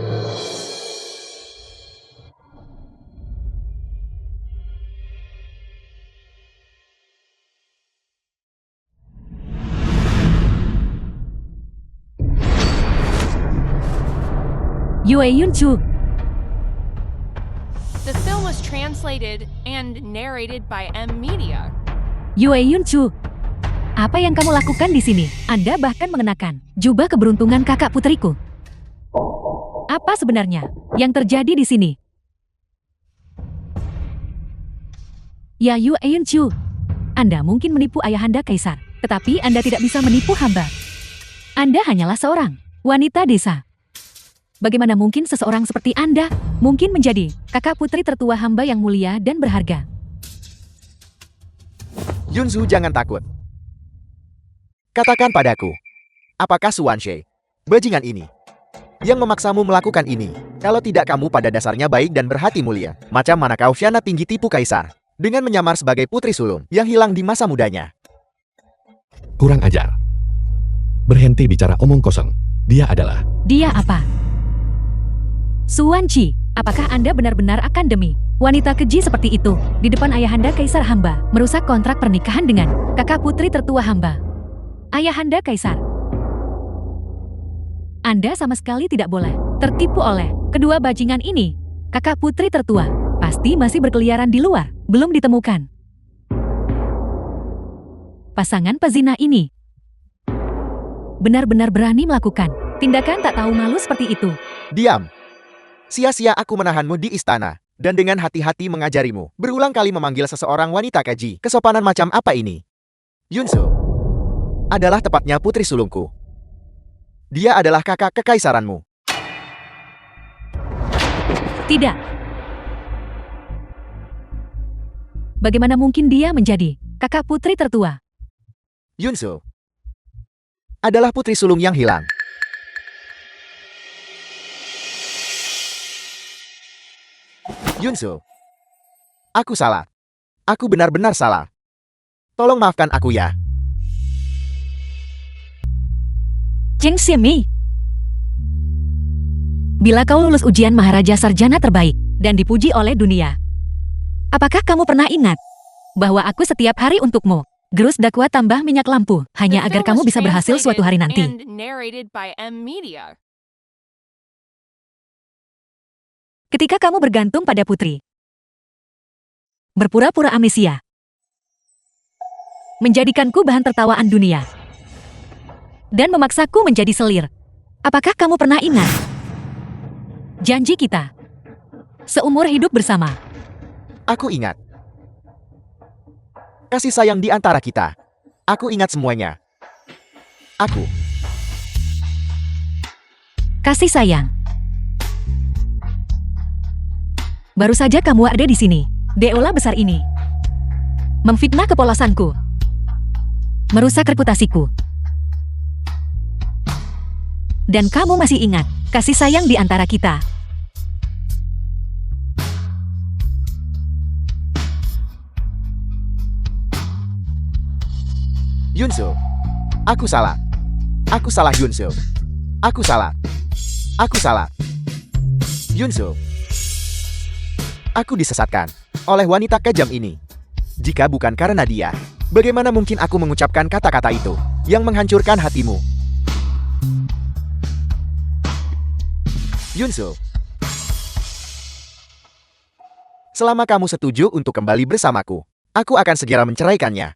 Yue Yunchu. The film was translated and narrated by M Media. Yue Yunchu. Apa yang kamu lakukan di sini? Anda bahkan mengenakan jubah keberuntungan kakak putriku. Apa sebenarnya yang terjadi di sini? Ya Yue Yunchu, Anda mungkin menipu ayahanda kaisar, tetapi Anda tidak bisa menipu hamba. Anda hanyalah seorang wanita desa. Bagaimana mungkin seseorang seperti Anda mungkin menjadi kakak putri tertua hamba yang mulia dan berharga? Yunzu, jangan takut. Katakan padaku, apakah Suanshe, bajingan ini, yang memaksamu melakukan ini? Kalau tidak, kamu pada dasarnya baik dan berhati mulia. Macam mana kau Syana tinggi tipu kaisar dengan menyamar sebagai putri sulung yang hilang di masa mudanya? Kurang ajar. Berhenti bicara omong kosong. Dia apa? Suanci, apakah Anda benar-benar akan demi wanita keji seperti itu di depan ayahanda kaisar hamba merusak kontrak pernikahan dengan kakak putri tertua hamba? Ayahanda kaisar, Anda sama sekali tidak boleh tertipu oleh kedua bajingan ini. Kakak putri tertua pasti masih berkeliaran di luar, belum ditemukan. Pasangan pezina ini benar-benar berani melakukan tindakan tak tahu malu seperti itu. Diam. Sia-sia aku menahanmu di istana dan dengan hati-hati mengajarimu berulang kali memanggil seseorang wanita keji. Kesopanan macam apa ini? Yunsu adalah tepatnya putri sulungku. Dia adalah kakak kekaisaranmu. Tidak. Bagaimana mungkin dia menjadi kakak putri tertua? Yunsu adalah putri sulung yang hilang. Yunsu, aku salah. Aku benar-benar salah. Tolong maafkan aku ya. Cheng Xiemi. Bila kau lulus ujian Maharaja Sarjana terbaik dan dipuji oleh dunia, apakah kamu pernah ingat bahwa aku setiap hari untukmu gerus dakwa tambah minyak lampu hanya The agar film kamu was bisa berhasil suatu hari nanti? translated and narrated by M Media. Ketika kamu bergantung pada putri, berpura-pura amnesia, menjadikanku bahan tertawaan dunia, dan memaksaku menjadi selir. Apakah kamu pernah ingat janji kita seumur hidup bersama? Aku ingat. Kasih sayang di antara kita. Aku ingat semuanya. Aku. Kasih sayang. Baru saja kamu ada di sini, Deola besar ini, memfitnah kepolosanku, merusak reputasiku. Dan kamu masih ingat kasih sayang di antara kita. Yunsu, aku salah. Aku salah, Yunsu. Aku salah. Aku salah. Yunsu, aku disesatkan oleh wanita kejam ini. Jika bukan karena dia, bagaimana mungkin aku mengucapkan kata-kata itu yang menghancurkan hatimu? Yunsu, selama kamu setuju untuk kembali bersamaku, aku akan segera menceraikannya.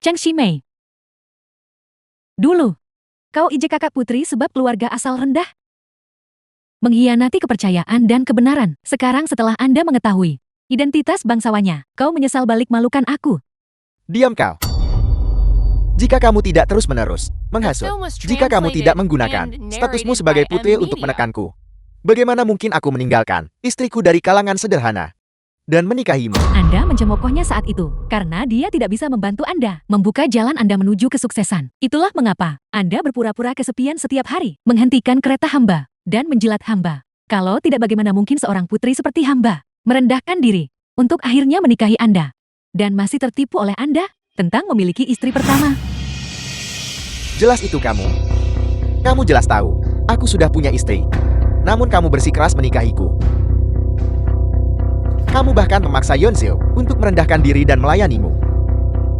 Cheng Shimei. Dulu, kau ejek kakak putri sebab keluarga asal rendah. Mengkhianati kepercayaan dan kebenaran. Sekarang setelah Anda mengetahui identitas bangsawannya, kau menyesal balik malukan aku. Diam kau. Jika kamu tidak terus-menerus The menghasut, film was jika kamu tidak translated menggunakan and statusmu narrated sebagai by putri M untuk Media. menekanku, bagaimana mungkin aku meninggalkan istriku dari kalangan sederhana dan menikahimu? Anda mencemoohnya saat itu karena dia tidak bisa membantu Anda membuka jalan Anda menuju kesuksesan. Itulah mengapa Anda berpura-pura kesepian setiap hari, menghentikan kereta hamba, dan menjilat hamba. Kalau tidak, bagaimana mungkin seorang putri seperti hamba merendahkan diri untuk akhirnya menikahi Anda dan masih tertipu oleh Anda tentang memiliki istri pertama? Jelas itu kamu. Kamu jelas tahu, aku sudah punya istri. Namun kamu bersikeras menikahiku. Kamu bahkan memaksa Yeonseo untuk merendahkan diri dan melayanimu.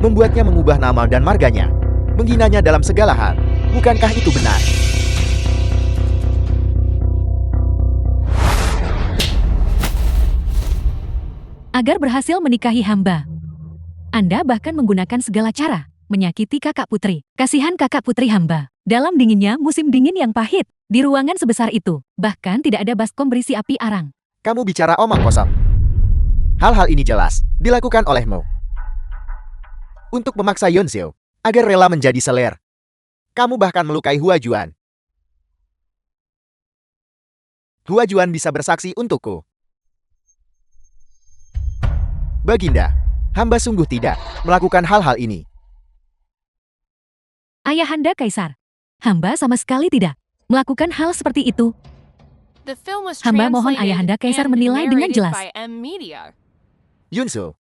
Membuatnya mengubah nama dan marganya. Menghinanya dalam segala hal. Bukankah itu benar? Agar berhasil menikahi hamba, Anda bahkan menggunakan segala cara menyakiti kakak putri. Kasihan kakak putri hamba. Dalam dinginnya musim dingin yang pahit, di ruangan sebesar itu, bahkan tidak ada baskom berisi api arang. Kamu bicara omong kosong. Hal-hal ini jelas dilakukan olehmu untuk memaksa Yeonseo agar rela menjadi selir. Kamu bahkan melukai Hua Juan. Hua Juan bisa bersaksi untukku. Baginda, hamba sungguh tidak melakukan hal-hal ini. Ayahanda Kaisar, hamba sama sekali tidak melakukan hal seperti itu. The film was Hamba mohon translated Ayahanda Kaisar and menilai dengan narrated jelas. by M Media. Yunsu,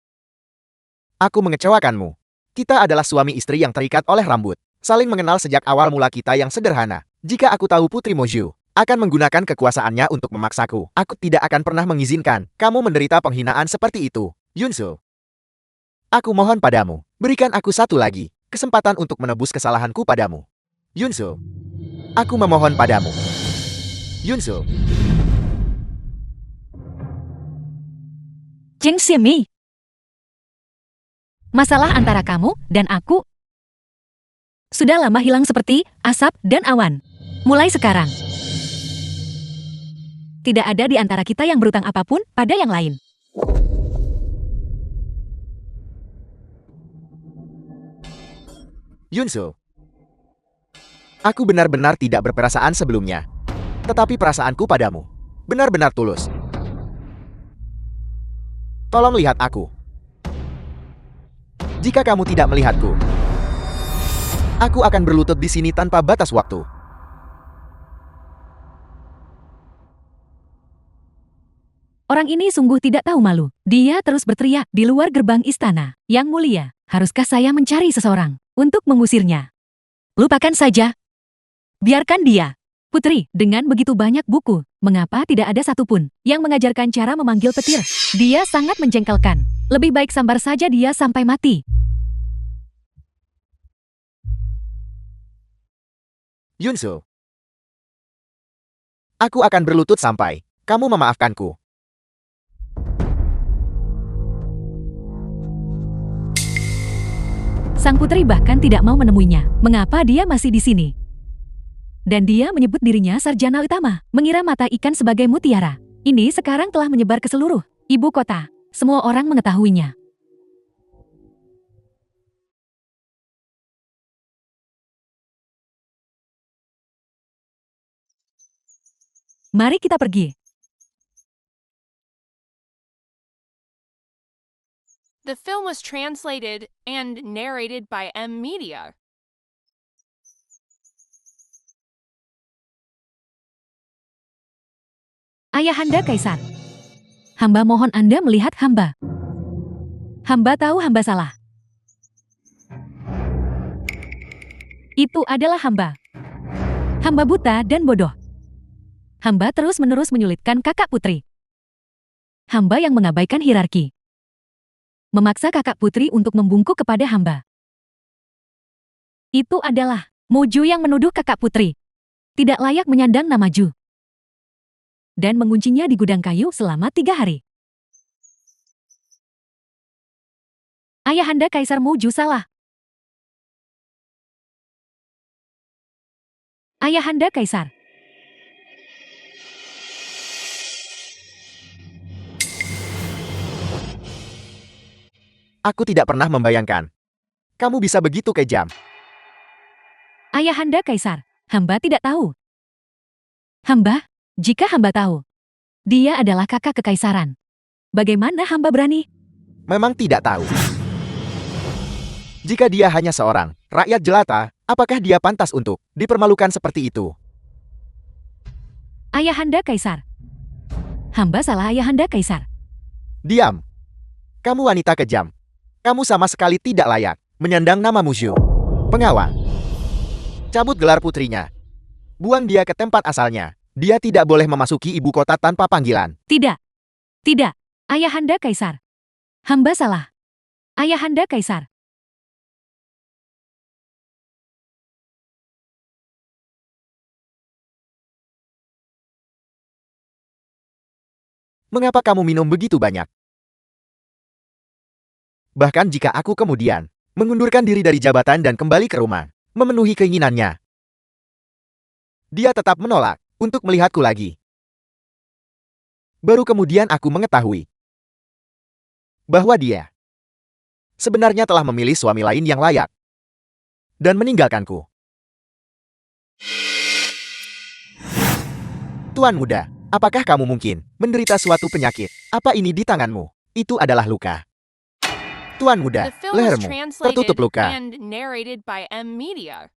aku mengecewakanmu. Kita adalah suami istri yang terikat oleh rambut. Saling mengenal sejak awal mula kita yang sederhana. Jika aku tahu Putri Moju akan menggunakan kekuasaannya untuk memaksaku, aku tidak akan pernah mengizinkan kamu menderita penghinaan seperti itu. Yunsu, aku mohon padamu, berikan aku satu lagi kesempatan untuk menebus kesalahanku padamu. Yunsu, aku memohon padamu. Yunsu, Jeng Simi, masalah antara kamu dan aku sudah lama hilang seperti asap dan awan. Mulai sekarang, tidak ada di antara kita yang berutang apapun pada yang lain. Yunsu, aku benar-benar tidak berperasaan sebelumnya. Tetapi perasaanku padamu benar-benar tulus. Tolong lihat aku. Jika kamu tidak melihatku, aku akan berlutut di sini tanpa batas waktu. Orang ini sungguh tidak tahu malu. Dia terus berteriak di luar gerbang istana. Yang mulia, haruskah saya mencari seseorang untuk mengusirnya? Lupakan saja. Biarkan dia. Putri, dengan begitu banyak buku, mengapa tidak ada satupun yang mengajarkan cara memanggil petir? Dia sangat menjengkelkan. Lebih baik sambar saja dia sampai mati. Yunsu, aku akan berlutut sampai kamu memaafkanku. Sang putri bahkan tidak mau menemuinya. Mengapa dia masih di sini? Dan dia menyebut dirinya sarjana utama, mengira mata ikan sebagai mutiara. Ini sekarang telah menyebar ke seluruh ibu kota. Semua orang mengetahuinya. Mari kita pergi. The film was translated and narrated by M Media. Ayahanda Kaisar, hamba mohon Anda melihat hamba. Hamba tahu hamba salah. Itu adalah hamba. Hamba buta dan bodoh. Hamba terus-menerus menyulitkan kakak putri. Hamba yang mengabaikan hierarki. Memaksa kakak putri untuk membungkuk kepada hamba. Itu adalah Moju yang menuduh kakak putri tidak layak menyandang nama Ju dan menguncinya di gudang kayu selama 3 hari. Ayahanda Kaisar Moju salah. Ayahanda Kaisar. Aku tidak pernah membayangkan kamu bisa begitu kejam. Ayahanda Kaisar, hamba tidak tahu. Hamba? Jika hamba tahu, dia adalah kakak kekaisaran. Bagaimana hamba berani? Memang tidak tahu. Jika dia hanya seorang rakyat jelata, apakah dia pantas untuk dipermalukan seperti itu? Ayahanda Kaisar. Hamba salah Ayahanda Kaisar. Diam. Kamu wanita kejam. Kamu sama sekali tidak layak menyandang nama Musyu. Pengawal. Cabut gelar putrinya. Buang dia ke tempat asalnya. Dia tidak boleh memasuki ibu kota tanpa panggilan. Tidak. Tidak. Ayahanda Kaisar. Hamba salah. Ayahanda Kaisar. Mengapa kamu minum begitu banyak? Bahkan jika aku kemudian mengundurkan diri dari jabatan dan kembali ke rumah, memenuhi keinginannya, dia tetap menolak untuk melihatku lagi. Baru kemudian aku mengetahui bahwa dia sebenarnya telah memilih suami lain yang layak dan meninggalkanku. Tuan muda, apakah kamu mungkin menderita suatu penyakit? Apa ini di tanganmu? Itu adalah luka. Tuan muda, The film was lehermu tertutup translated luka. and narrated by M Media.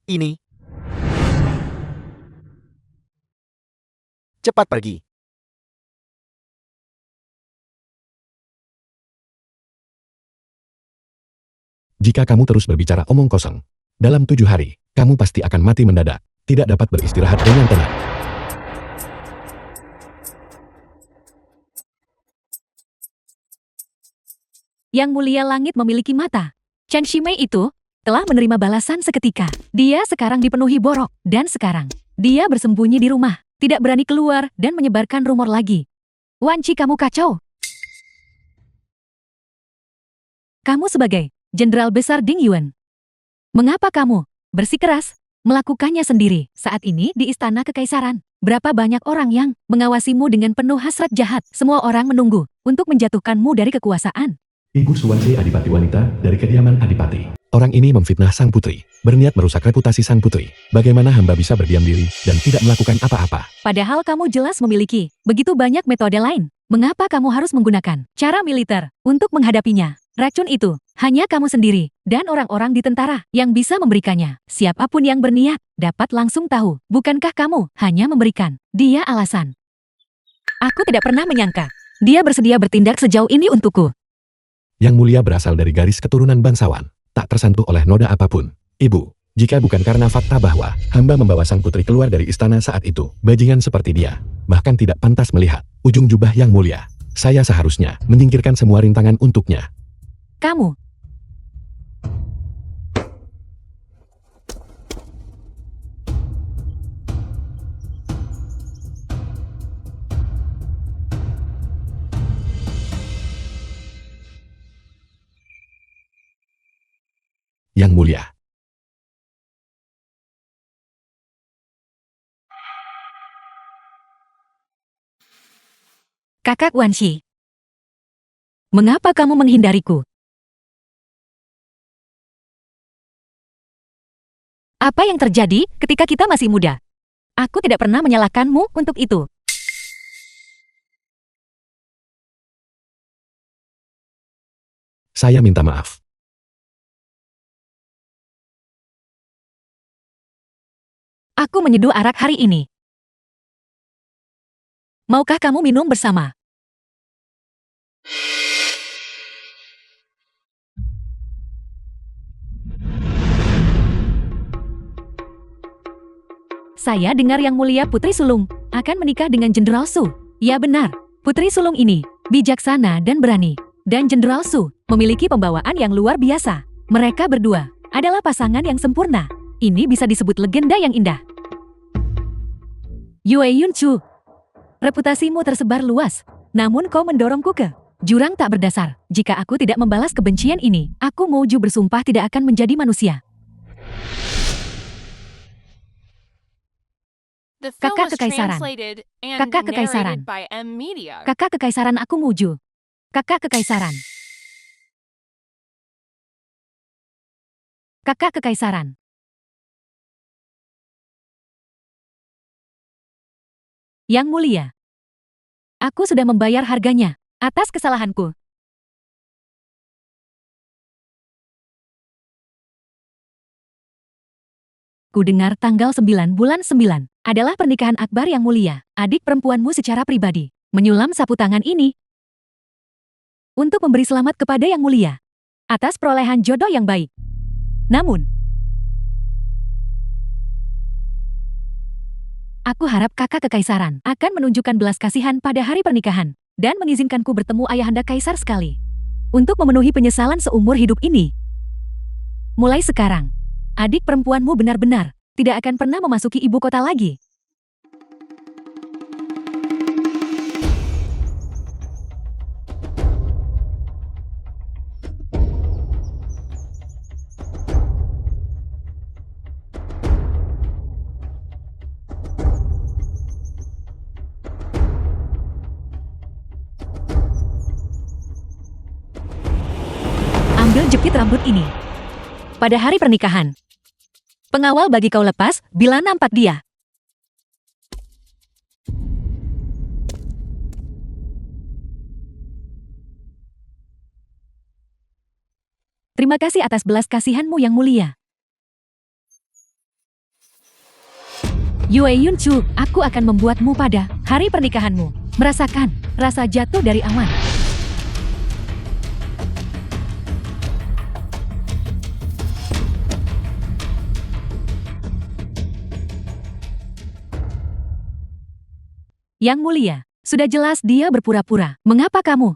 Ini. Cepat pergi. Jika kamu terus berbicara omong kosong, dalam 7 hari, kamu pasti akan mati mendadak. Tidak dapat beristirahat dengan tenang. Yang mulia langit memiliki mata. Chen Shimei itu telah menerima balasan seketika. Dia sekarang dipenuhi borok. Dan sekarang, dia bersembunyi di rumah. Tidak berani keluar dan menyebarkan rumor lagi. Wan Qi, kamu kacau. Kamu sebagai Jenderal Besar Ding Yuan. Mengapa kamu bersikeras melakukannya sendiri saat ini di Istana Kekaisaran? Berapa banyak orang yang mengawasimu dengan penuh hasrat jahat. Semua orang menunggu untuk menjatuhkanmu dari kekuasaan. Ibu Suwansi Adipati wanita dari kediaman Adipati. Orang ini memfitnah sang putri, berniat merusak reputasi sang putri. Bagaimana hamba bisa berdiam diri dan tidak melakukan apa-apa? Padahal kamu jelas memiliki begitu banyak metode lain. Mengapa kamu harus menggunakan cara militer untuk menghadapinya? Racun itu hanya kamu sendiri dan orang-orang di tentara yang bisa memberikannya. Siapapun yang berniat dapat langsung tahu. Bukankah kamu hanya memberikan dia alasan? Aku tidak pernah menyangka dia bersedia bertindak sejauh ini untukku. Yang mulia berasal dari garis keturunan bangsawan, tak tersentuh oleh noda apapun. Ibu, jika bukan karena fakta bahwa hamba membawa sang putri keluar dari istana saat itu, bajingan seperti dia bahkan tidak pantas melihat ujung jubah yang mulia. Saya seharusnya menyingkirkan semua rintangan untuknya. Kamu. Yang mulia. Kakak Wan Qi. Mengapa kamu menghindariku? Apa yang terjadi ketika kita masih muda? Aku tidak pernah menyalahkanmu untuk itu. Saya minta maaf. Aku menyeduh arak hari ini. Maukah kamu minum bersama? Saya dengar Yang Mulia Putri Sulung akan menikah dengan Jenderal Su. Ya benar, Putri Sulung ini bijaksana dan berani. Dan Jenderal Su memiliki pembawaan yang luar biasa. Mereka berdua adalah pasangan yang sempurna. Ini bisa disebut legenda yang indah. Yue Yun Chu, reputasimu tersebar luas, namun kau mendorongku ke jurang tak berdasar. Jika aku tidak membalas kebencian ini, aku Mouju bersumpah tidak akan menjadi manusia. The film Kakak was Kekaisaran. translated and Kakak Kekaisaran. narrated by M Media. Kakak Kekaisaran aku Mouju. Kakak Kekaisaran. Kakak Kekaisaran. Yang mulia, aku sudah membayar harganya atas kesalahanku. Ku dengar tanggal 9 bulan 9 adalah pernikahan Akbar yang mulia, adik perempuanmu secara pribadi, menyulam sapu tangan ini untuk memberi selamat kepada yang mulia atas perolehan jodoh yang baik. Namun, aku harap kakak Kekaisaran akan menunjukkan belas kasihan pada hari pernikahan dan mengizinkanku bertemu ayahanda kaisar sekali untuk memenuhi penyesalan seumur hidup ini. Mulai sekarang, adik perempuanmu benar-benar tidak akan pernah memasuki ibu kota lagi. Ambil jepit rambut ini. Pada hari pernikahan, pengawal bagi kau lepas bila nampak dia. Terima kasih atas belas kasihanmu yang mulia. Yue Yun Chu, aku akan membuatmu pada hari pernikahanmu merasakan rasa jatuh dari awan. Yang mulia, sudah jelas dia berpura-pura. Mengapa kamu?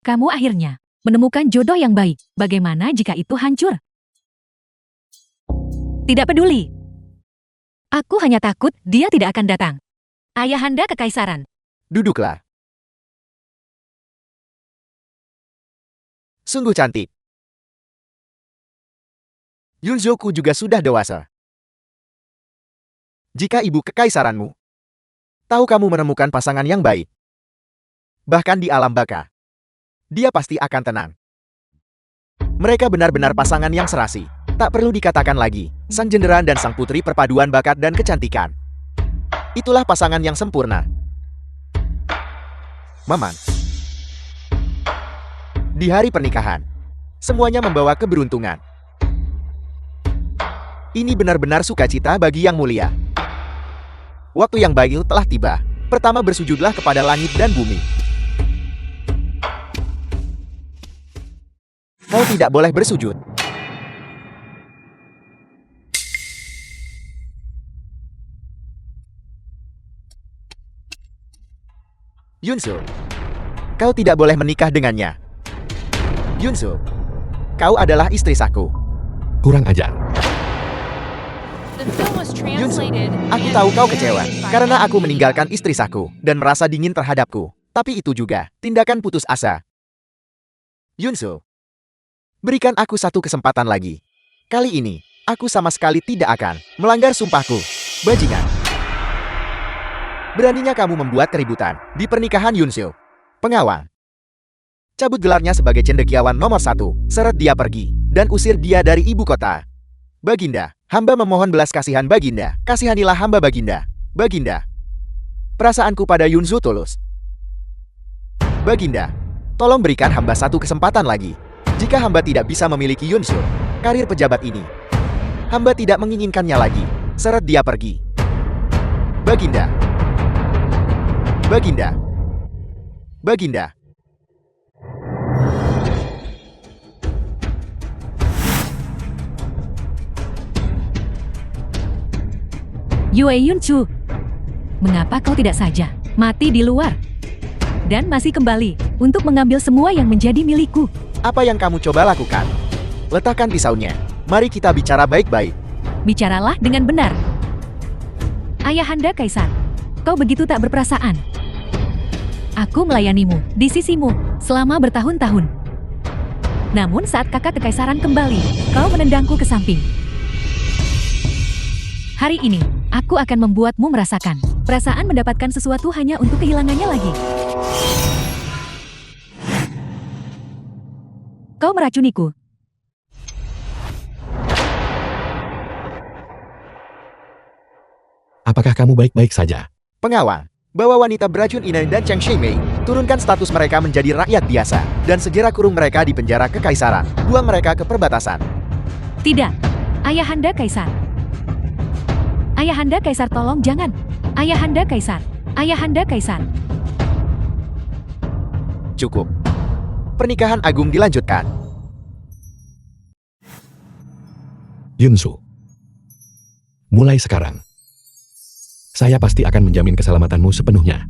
Kamu akhirnya menemukan jodoh yang baik. Bagaimana jika itu hancur? Tidak peduli. Aku hanya takut dia tidak akan datang. Ayahanda Kekaisaran. Duduklah. Sungguh cantik. Yunzoku juga sudah dewasa. Jika ibu kekaisaranmu tahu kamu menemukan pasangan yang baik, bahkan di alam baka, dia pasti akan tenang. Mereka benar-benar pasangan yang serasi. Tak perlu dikatakan lagi, sang jenderal dan sang putri perpaduan bakat dan kecantikan. Itulah pasangan yang sempurna. Maman. Di hari pernikahan, semuanya membawa keberuntungan. Ini benar-benar sukacita bagi yang mulia. Waktu yang baik telah tiba. Pertama bersujudlah kepada langit dan bumi. Kau tidak boleh bersujud. Yunsu, kau tidak boleh menikah dengannya. Yunsu, kau adalah istri saku. Kurang ajar. The film was Yunsu, translated aku and tahu kau kecewa narrated by karena aku M. meninggalkan istri saku dan merasa dingin terhadapku. Tapi itu juga tindakan putus asa. Yunsu, berikan aku satu kesempatan lagi. Kali ini, aku sama sekali tidak akan melanggar sumpahku. Bajingan. Beraninya kamu membuat keributan di pernikahan Yunsu. Pengawal, cabut gelarnya sebagai cendekiawan nomor 1, seret dia pergi, dan usir dia dari ibu kota. Baginda, hamba memohon belas kasihan Baginda. Kasihanilah hamba Baginda. Baginda, perasaanku pada Yunsu tulus. Baginda, tolong berikan hamba satu kesempatan lagi. Jika hamba tidak bisa memiliki Yunsu, karir pejabat ini, hamba tidak menginginkannya lagi. Seret dia pergi. Baginda. Baginda. Baginda. Yue Yun Chu, mengapa kau tidak saja mati di luar dan masih kembali untuk mengambil semua yang menjadi milikku? Apa yang kamu coba lakukan? Letakkan pisaunya. Mari kita bicara baik-baik. Bicaralah dengan benar. Ayahanda Kaisar, kau begitu tak berperasaan. Aku melayanimu di sisimu selama bertahun-tahun. Namun saat kakak kekaisaran kembali, kau menendangku ke samping. Hari ini, aku akan membuatmu merasakan perasaan mendapatkan sesuatu hanya untuk kehilangannya lagi. Kau meracuniku. kamu baik-baik saja? Pengawal, bawa wanita beracun Inen dan Cheng Shimei, turunkan status mereka menjadi rakyat biasa, dan segera kurung mereka di penjara kekaisaran. Buang mereka ke perbatasan. Tidak. Ayahanda Kaisar. Ayahanda Kaisar, tolong jangan. Ayahanda Kaisar. Ayahanda Kaisar. Cukup. Pernikahan agung dilanjutkan. Yunsu. Mulai sekarang, saya pasti akan menjamin keselamatanmu sepenuhnya.